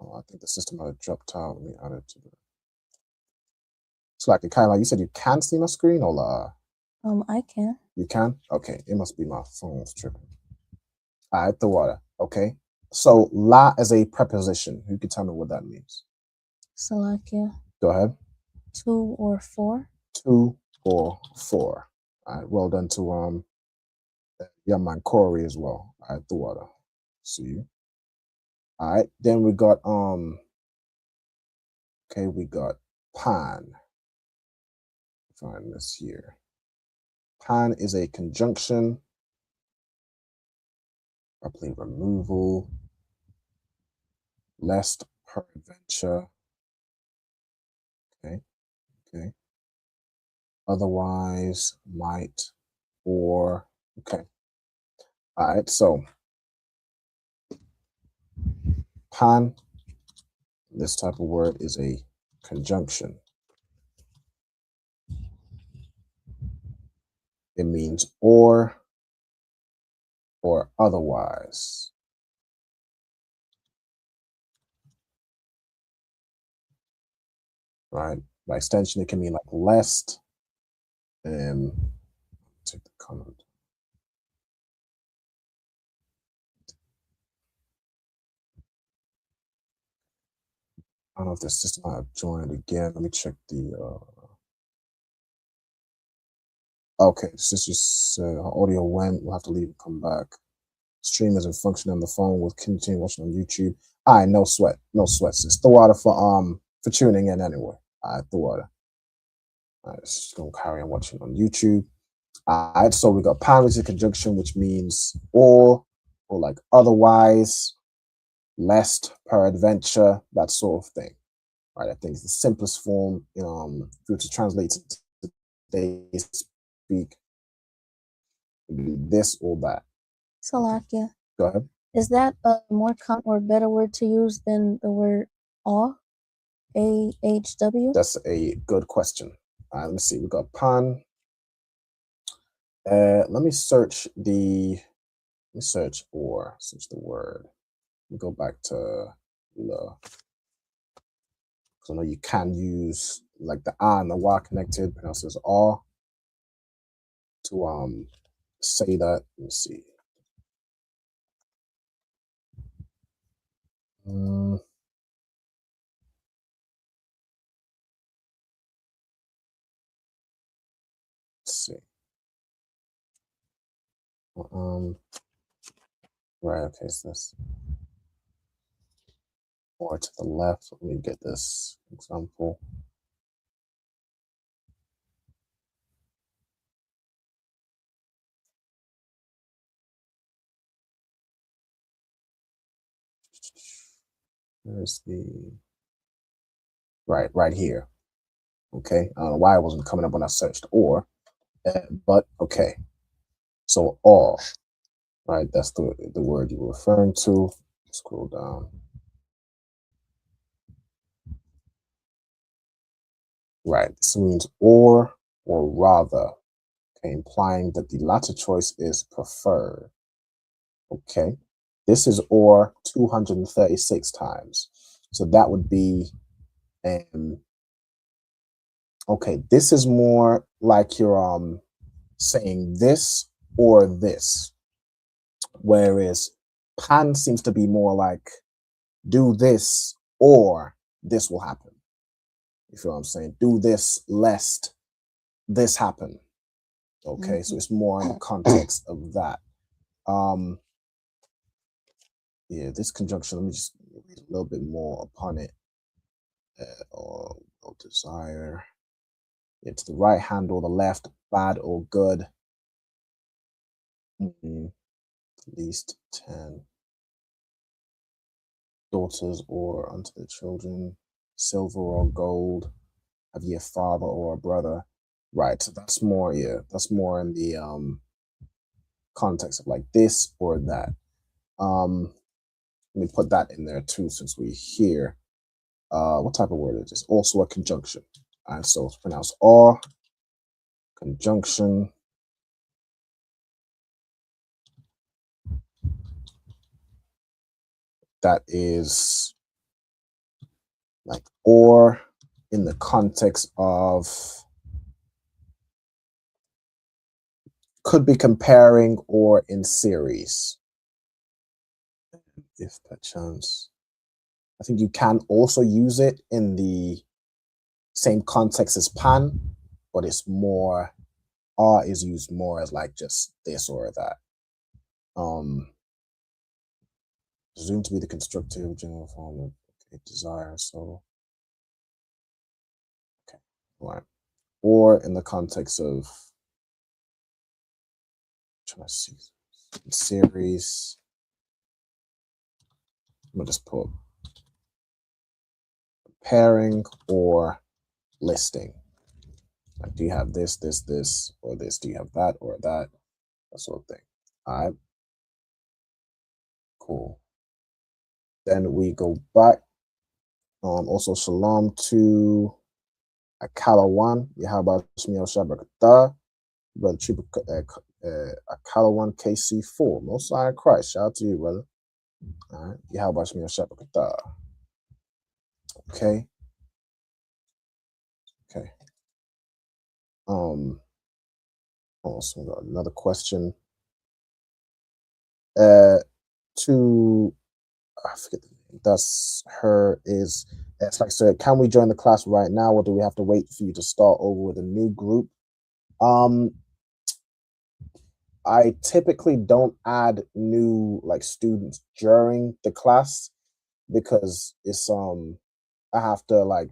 Oh, I think the system had dropped out. Let me add it to the. It's like Kyla, you said you can see my screen, or I can. You can? Okay, it must be my phone's tripping. All right, the water. Okay, so la as a preposition. Who can tell me what that means? Salakia. Go ahead. 2 or 4. 2 or 4. All right, well done to Yaman Corey as well. All right, the water. See you. All right, then we got okay, we got pan. Find this here. Pan is a conjunction, I believe removal, lest peradventure. Okay. Otherwise, might, or, okay. All right, so pan, this type of word is a conjunction. It means or otherwise. Right? By extension, it can mean like lest. Take the comment. I don't know if the system might have joined again. Let me check the. Okay, the sister said her audio went. We'll have to leave and come back. Stream isn't functioning on the phone. We'll continue watching on YouTube. All right, no sweat, sis. The water for tuning in anyway. All right, the water. All right, just gonna carry on watching on YouTube. All right, so we got pan, which is a conjunction, which means or like otherwise, lest, peradventure, that sort of thing. Right, I think it's the simplest form. If you were to translate it to today's speak, this or that. Salakia. Go ahead. Is that a more common or better word to use than the word aw? AHW? That's a good question. Let me see. We got pan. Let me search the. Let me search the word. Let me go back to the. Because I know you can use like the and the wa connected, pronounce as aw. To say that. Let me see. Let's see. Right. Okay. So this or to the left. Let me get this example. There's the right here. Okay, I don't know why it wasn't coming up when I searched or, but okay. So all, right? That's the word you were referring to. Scroll down. Right. This means or rather. Okay, implying that the latter choice is preferred. Okay. This is or 236 times. So that would be okay, this is more like you're saying this or this. Whereas pan seems to be more like do this or this will happen. You feel what I'm saying? Do this lest this happen. Okay, so it's more in the context of that. Yeah, this conjunction, let me just read a little bit more upon it. Or desire. It's the right hand or the left, bad or good. At least 10 daughters or unto the children, silver or gold. Have ye a father or a brother? Right, so that's more, that's more in the context of like this or that. Let me put that in there too, since we're here. What type of word is this? Also a conjunction. All right, so it's pronounced or conjunction. That is like or in the context of could be comparing or in series. If perchance. I think you can also use it in the same context as pan, but it's more, R is used more as like just this or that. Presumed to be the constructive general form of desire. So, okay, right. Or in the context of, trying to see, series. I'm gonna just put pairing or listing. Like, do you have this, or this? Do you have that or that? That sort of thing. All right. Cool. Then we go back. Also, shalom to Akalawan. Yahaba Shmiel Shabakata. Brother Akalawan KC4. Most High in Christ. Shout out to you, brother. All right. Yahaba Shmiel Shabakata. Okay. Okay. Also got another question. To I forget the name. That's her is it's like, so can we join the class right now, or do we have to wait for you to start over with a new group? I typically don't add new like students during the class because it's I have to like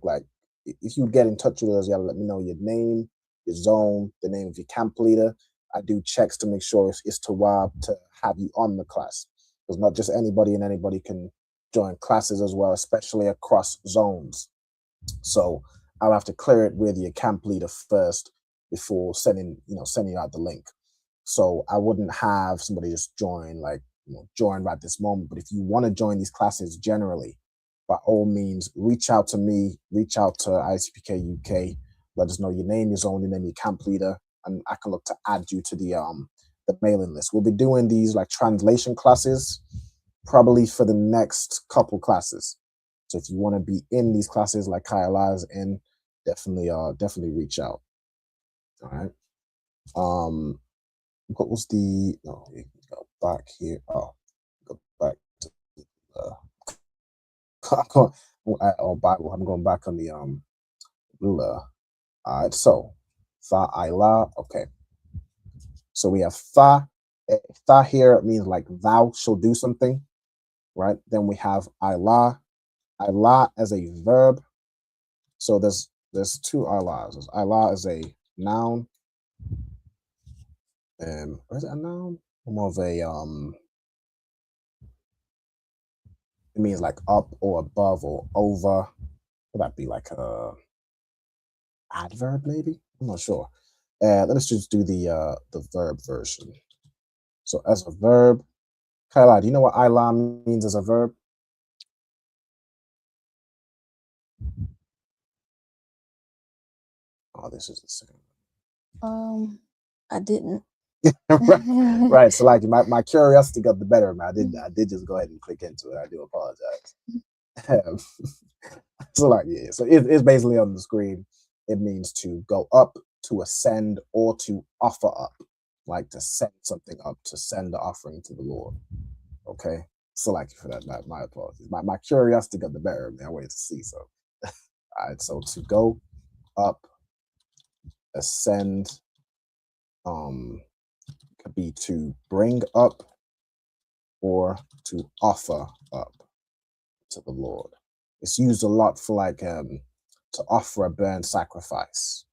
if you get in touch with us, you gotta let me know your name, your zone, the name of your camp leader. I do checks to make sure it's Tawab to have you on the class. Because not just anybody and anybody can join classes as well, especially across zones. So I'll have to clear it with your camp leader first before sending you out the link. So I wouldn't have somebody just join join right this moment. But if you want to join these classes generally, by all means, reach out to me, reach out to ISUPK UK, let us know your name, your zone, your name, your camp leader, and I can look to add you to the mailing list. We'll be doing these like translation classes probably for the next couple classes. So if you want to be in these classes like Kyle is in, definitely reach out. All right. What was the go back here? Oh, go back to Bible. I'm going back on the ruler. All right, so Tha'ila. Okay, so we have Tha. Tha here means like thou shall do something, right? Then we have Ilah. Ilah as a verb. So there's two Ilahs. There's Ilah as a noun. And or is it a noun? More of a it means like up or above or over. Would that be like a adverb maybe? I'm not sure. Let's just do the verb version. So as a verb, Kyla, do you know what Ilah means as a verb? Oh, this is the same. I didn't. right. So like my curiosity got the better of me. I did just go ahead and click into it. I do apologize. So like so it's basically on the screen. It means to go up, to ascend, or to offer up, like to send something up, to send the offering to the Lord. Okay. So like for that, my apologies. My curiosity got the better of me. I waited to see. So all right. So to go up, ascend, could be to bring up or to offer up to the Lord. It's used a lot for like to offer a burnt sacrifice.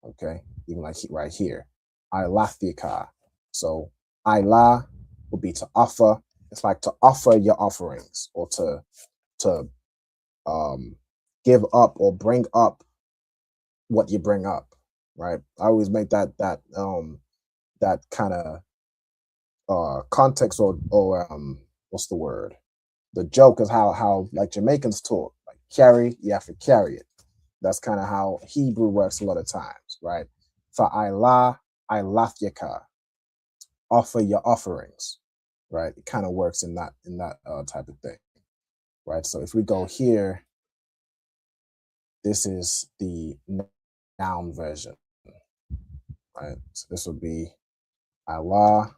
Okay, even like right here, Ilathika. So Ilah would be to offer. It's like to offer your offerings or to give up or bring up what you bring up. Right. I always make that kind of context or what's the word? The joke is how like Jamaicans talk, like carry, you have to carry it. That's kind of how Hebrew works a lot of times, right? For Ilah, Ilathika, offer your offerings, right? It kind of works in that type of thing, right? So if we go here, this is the noun version, right? So this would be Ilah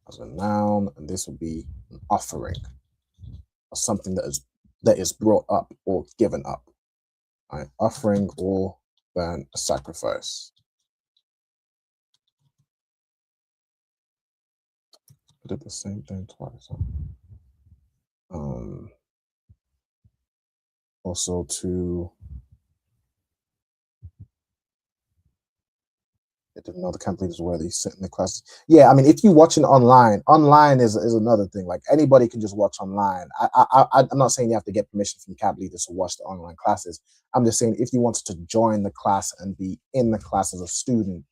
as a noun, and this would be an offering or something that is brought up or given up. Right? Offering or burnt sacrifice. I did the same thing twice. Also to I didn't know the camp leaders where they sit in the classes. Yeah, I mean, if you're watching online is another thing. Like anybody can just watch online. I'm not saying you have to get permission from camp leaders to watch the online classes. I'm just saying if you wanted to join the class and be in the class as a student,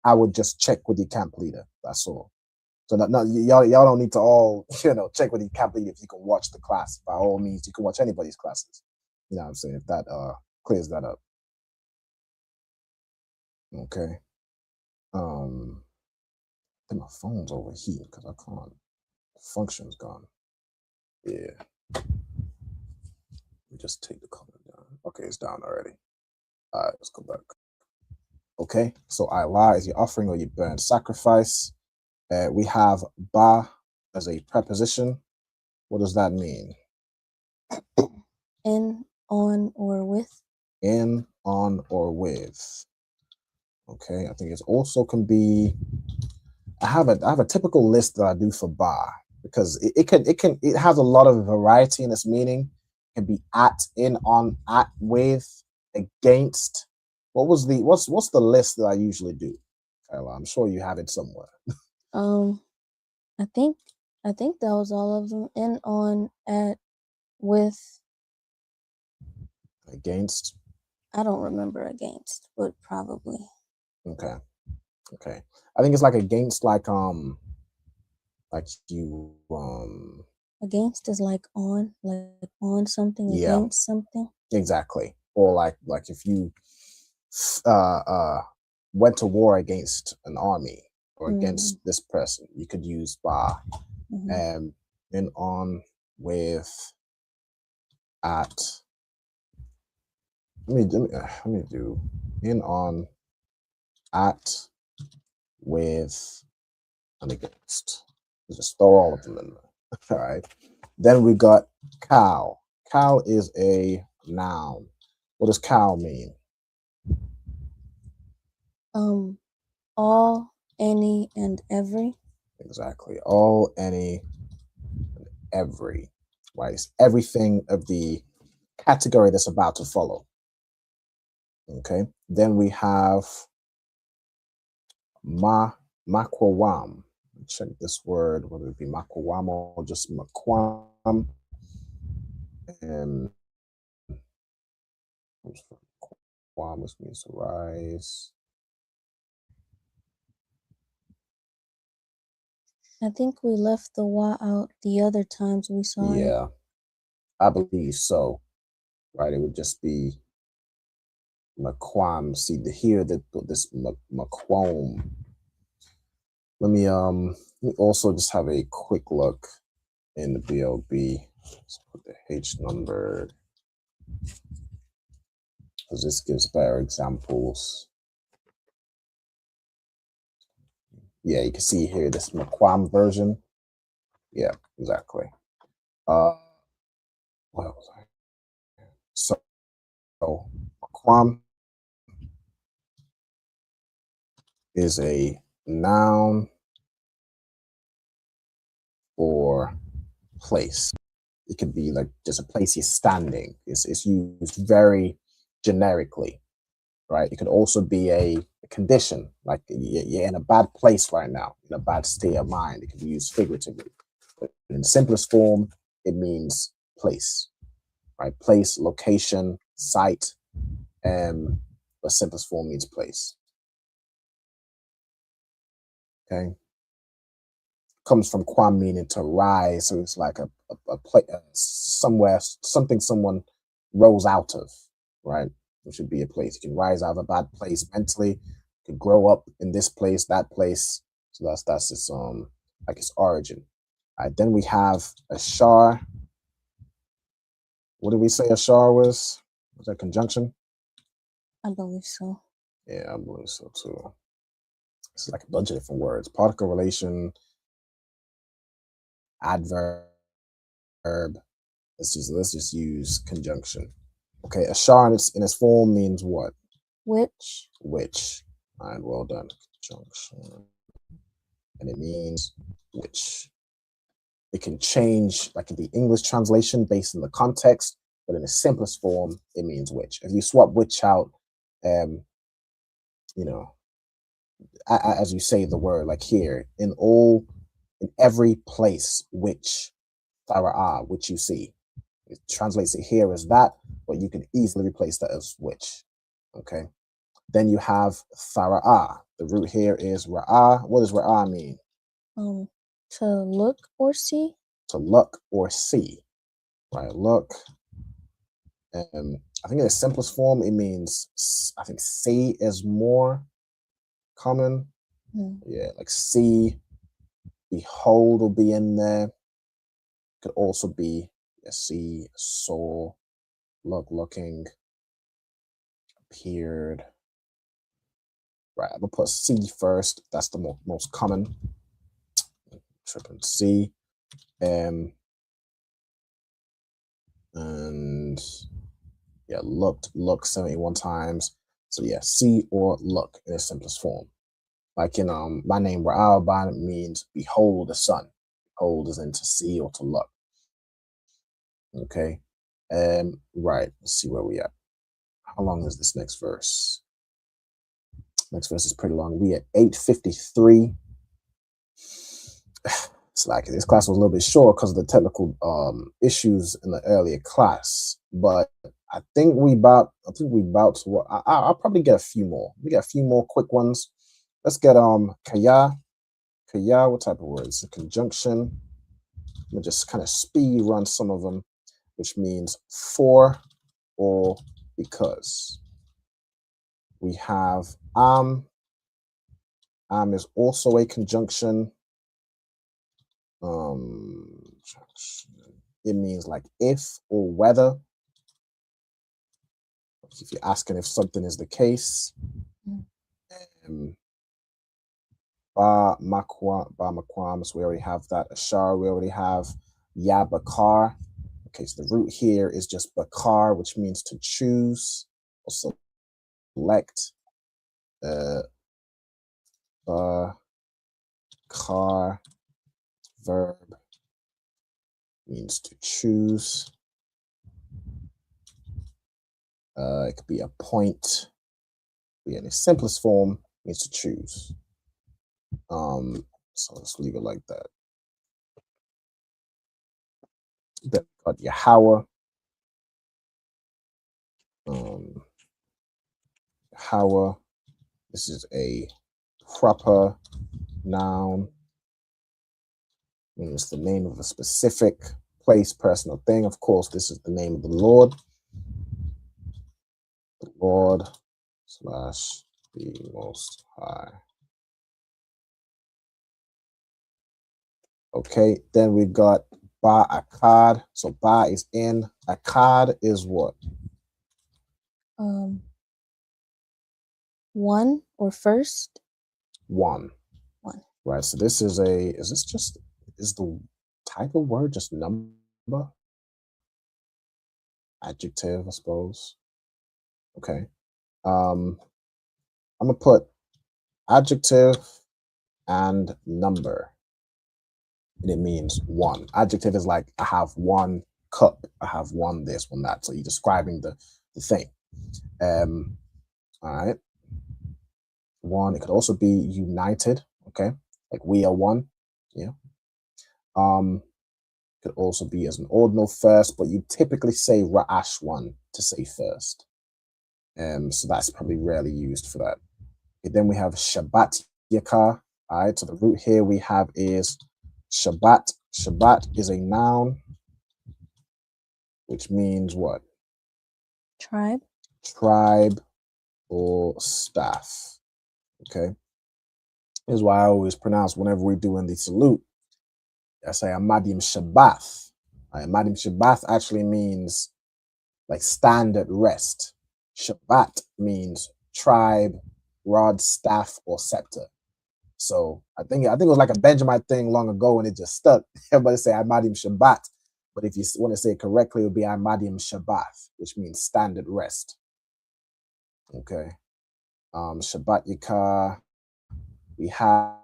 I would just check with your camp leader. That's all. So y'all don't need to all check with your camp leader if you can watch the class. By all means, you can watch anybody's classes. You know what I'm saying? If that clears that up. Okay. I think my phone's overheating because I can't. The function's gone. Yeah. Let me just take the comment down. Okay, it's down already. All right, let's go back. Okay, so Ilah is your offering or your burnt sacrifice. We have Ba as a preposition. What does that mean? In, on, or with. In, on, or with. Okay, I think it also can be. I have a typical list that I do for ba, because it has a lot of variety in its meaning. It can be at, in, on, at, with, against. What's the list that I usually do? Kyla, I'm sure you have it somewhere. I think that was all of them. In, on, at, with. Against. I don't remember against, but probably. Okay. I think it's like against, like you Against is like on something, yeah, against something. exactly. Or like if you went to war against an army or against this person, you could use ba. In, on, with, at. Let me do in, on, at, with, and against. Just throw all of them in there. All right. Then we got cow. Cow is a noun. What does cow mean? All, any, and every. Exactly. All, any, and every. Right. It's everything of the category that's about to follow. Okay. Then we have makwam. Check this word, whether it be makwam or just makwam. And kwam, which means to rise. I think we left the wa out the other times we saw it. Yeah, I believe so. Right, it would just be makwam. See, here that this makwam. Let me also just have a quick look in the BLB. Let's put the H number, because this gives better examples. Yeah, you can see here this makwam version. Yeah, exactly. What was I? So makwam is a noun for place. It could be like just a place you're standing. It's used very generically, right? It could also be a condition, like you're in a bad place right now, in a bad state of mind. It can be used figuratively. But in the simplest form, it means place, right? Place, location, site, but simplest form means place. Okay. Comes from kwam, meaning to rise, so it's like a place somewhere, something someone rose out of, right? Which should be a place. You can rise out of a bad place mentally. You can grow up in this place, that place. So that's its like its origin. All right, then we have ashar. What did we say ashar was? Was that conjunction? I believe so. Yeah, I believe so too. It's like a bunch of different words. Particle relation, adverb. Let's just use conjunction. Okay, ashar in its form means what? Which. Which. All right, well done. Conjunction. And it means which. It can change, like in the English translation based on the context, but in the simplest form, it means which. If you swap which out, you know, as you say the word, like here, in every place which, which you see. It translates it here as that, but you can easily replace that as which. Okay. Then you have thara'ah. The root here is ra'ah. What does ra'ah mean? To look or see. To look or see. Right. Look. I think in the simplest form, it means, I think see is more common. Yeah, like see, behold will be in there. Could also be see, saw, looking, appeared. Right, I'm gonna put C first. That's the most common. Tripping C. And yeah, look 71 times. So yeah, see or look in its simplest form. Like in my name Ra'al means behold the sun. Behold is in to see or to look. Okay. Right. Let's see where we at. How long is this next verse? Next verse is pretty long. We at 8:53. It's like this class was a little bit short because of the technical issues in the earlier class, but I think we about to. I'll probably get a few more. We got a few more quick ones. Let's get kaya. Kaya, what type of words? A conjunction. Let me just kind of speed run some of them, which means for or because. We have am. Am is also a conjunction. It means like if or whether. If you're asking if something is the case. Ba makwam, so we already have that. Ashar, we already have. Ya bakar. Okay, so the root here is just bakar, which means to choose or select. Bakar, verb, means to choose. It could be a point. Be in its simplest form, means to choose. So let's leave it like that. Then we got Yahweh. Yahweh. This is a proper noun. Means the name of a specific place, person, or thing. Of course, this is the name of the Lord. The Lord / the Most High. Okay, then we got Ba Akkad. So Ba is in. Akkad is what? One or first? One. Right, so this is is the type of word just number? Adjective, I suppose. Okay. I'm gonna put adjective and number. And it means one. Adjective is like I have one cup, I have one this, one that. So you're describing the thing. All right. One, it could also be united, okay? Like we are one. Yeah. Could also be as an ordinal first, but you typically say ra'ash one to say first. So that's probably rarely used for that. Okay, then we have Shabbat Yakar. All right, so the root here we have is Shabbat. Shabbat is a noun, which means what? Tribe. Tribe or staff. Okay. Here's why I always pronounce whenever we're doing the salute, I say Amadim Shabbath. Amadim Shabbath actually means like stand at rest. Shabbat means tribe, rod, staff, or scepter. So I think it was like a Benjamin thing long ago and it just stuck. Everybody say Amadim Shabbat. But if you want to say it correctly, it would be Amadim Shabbath, which means stand at rest. Okay. Shabbat Yikar. We have,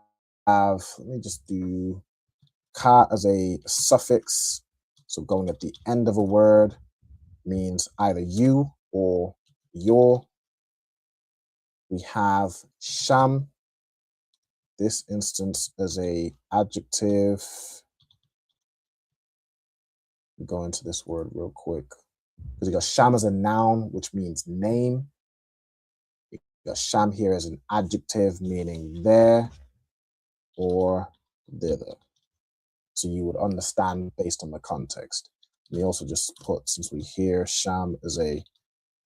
let me just do ka as a suffix. So going at the end of a word means either you or your. We have sham. This instance as a adjective. Go into this word real quick. Because you got sham as a noun, which means name. You got sham here as an adjective, meaning there or thither. So you would understand based on the context. We also just put, since we hear sham as a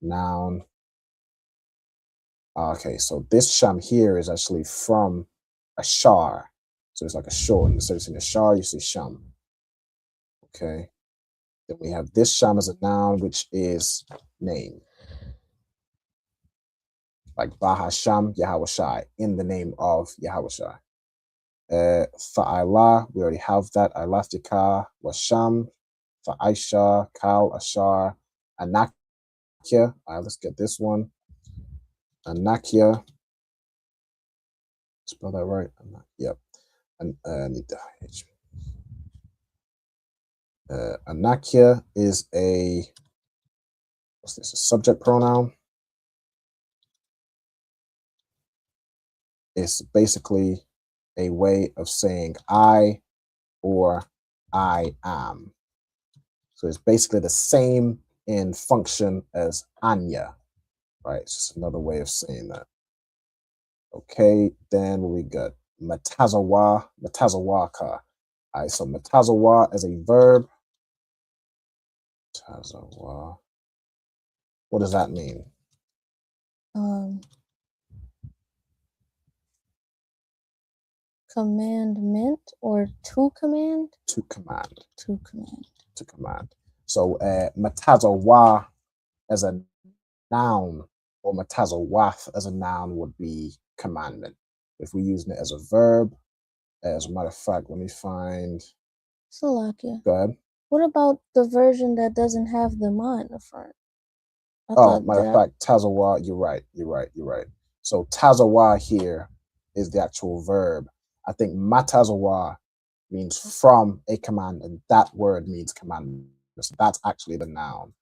noun. Okay, so this sham here is actually from a shar. So it's like a short. Instead of saying a shar, you say sham. Okay. Then we have this sham as a noun, which is name. Like Bahasham Yahawashai, in the name of Yahawashai. Fa'ila, we already have that. Elastica, Washam, Fa'aisha, Kal, Ashar, Anakia. All right, let's get this one. Anakia. Spell that right? Yep. And Anakia is a, what's this? A subject pronoun. It's basically a way of saying I or I am. So it's basically the same in function as Anya, right? It's just another way of saying that. Okay, then we got Matazawa, Matazawaka. All right, so Matazawa as a verb. Matazawa. What does that mean? Commandment or to command? To command. To command. To command. So Matazawa as a noun or Matazawath as a noun would be commandment. If we're using it as a verb, as a matter of fact, let me find. Salakia. Go ahead. What about the version that doesn't have the ma in the front? Matter of fact, Tazawa, you're right. So Tazawa here is the actual verb. I think Matazawa means from a command, and that word means commandment. So that's actually the noun.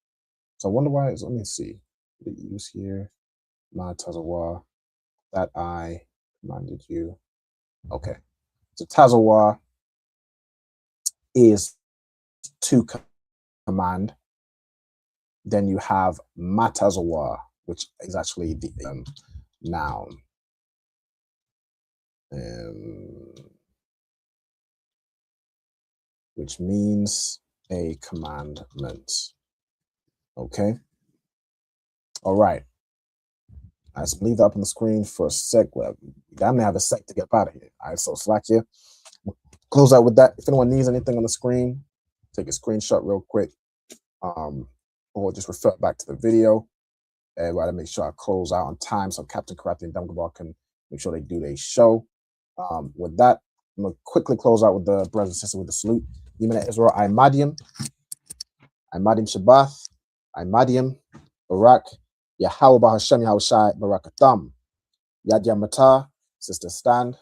So I wonder why let me see. The use here, Matazawa, that I commanded you. Okay. So Tazawa is to command. Then you have Matazawa, which is actually the noun. Which means a commandment. Okay. All right. Let's leave that up on the screen for a sec. Well, I may have a sec to get out of here. All right, so slack here. Close out with that. If anyone needs anything on the screen, take a screenshot real quick. Or just refer back to the video. I gotta make sure I close out on time so Captain Karate and Dumgabal can make sure they do their show. With that, I'm gonna quickly close out with the brothers and sisters with the salute. Yemena Israel, I Madiam Shabbath, I Madiam, Barak, Yahweh Bahashem Yahushai, Barakatam, Yad Yamata, Sister Stand.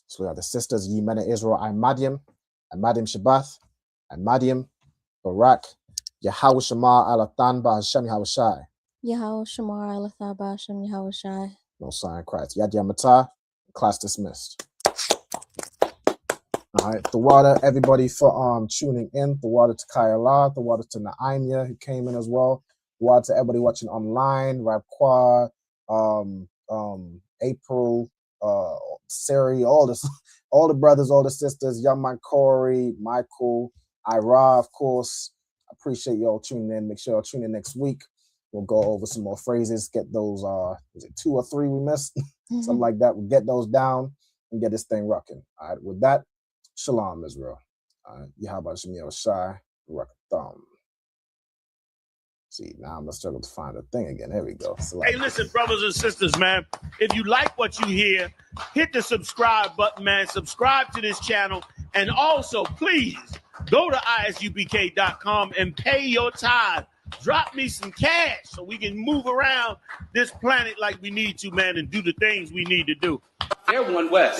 So we have the sisters, Yemena Israel, I Madiam Shabbath, I Madiam, Barak, Yahweh Shamar Alatan Bahashem Yahushai. Yahweh Shamar Alatan Bahashem Yahushai. No sign Christ. Yad Yamata, class dismissed. All right, the water, everybody for tuning in. The water to Kayala, the water to Naimia who came in as well. The water to everybody watching online, Rabqua, April, Sari, all the brothers, all the sisters, Young Man Corey, Michael, Ira, of course. I appreciate y'all tuning in. Make sure y'all tune in next week. We'll go over some more phrases, get those, was it 2 or 3 we missed? Something like that. We'll get those down and get this thing rocking. All right, with that, Shalom, Israel. Yahweh Shem Shai, Rakatham. See, now I'm gonna struggle to find the thing again. There we go. Hey, listen, brothers and sisters, man. If you like what you hear, hit the subscribe button, man. Subscribe to this channel. And also, please, go to ISUPK.com and pay your tithe. Drop me some cash so we can move around this planet like we need to, man, and do the things we need to do. They're one West.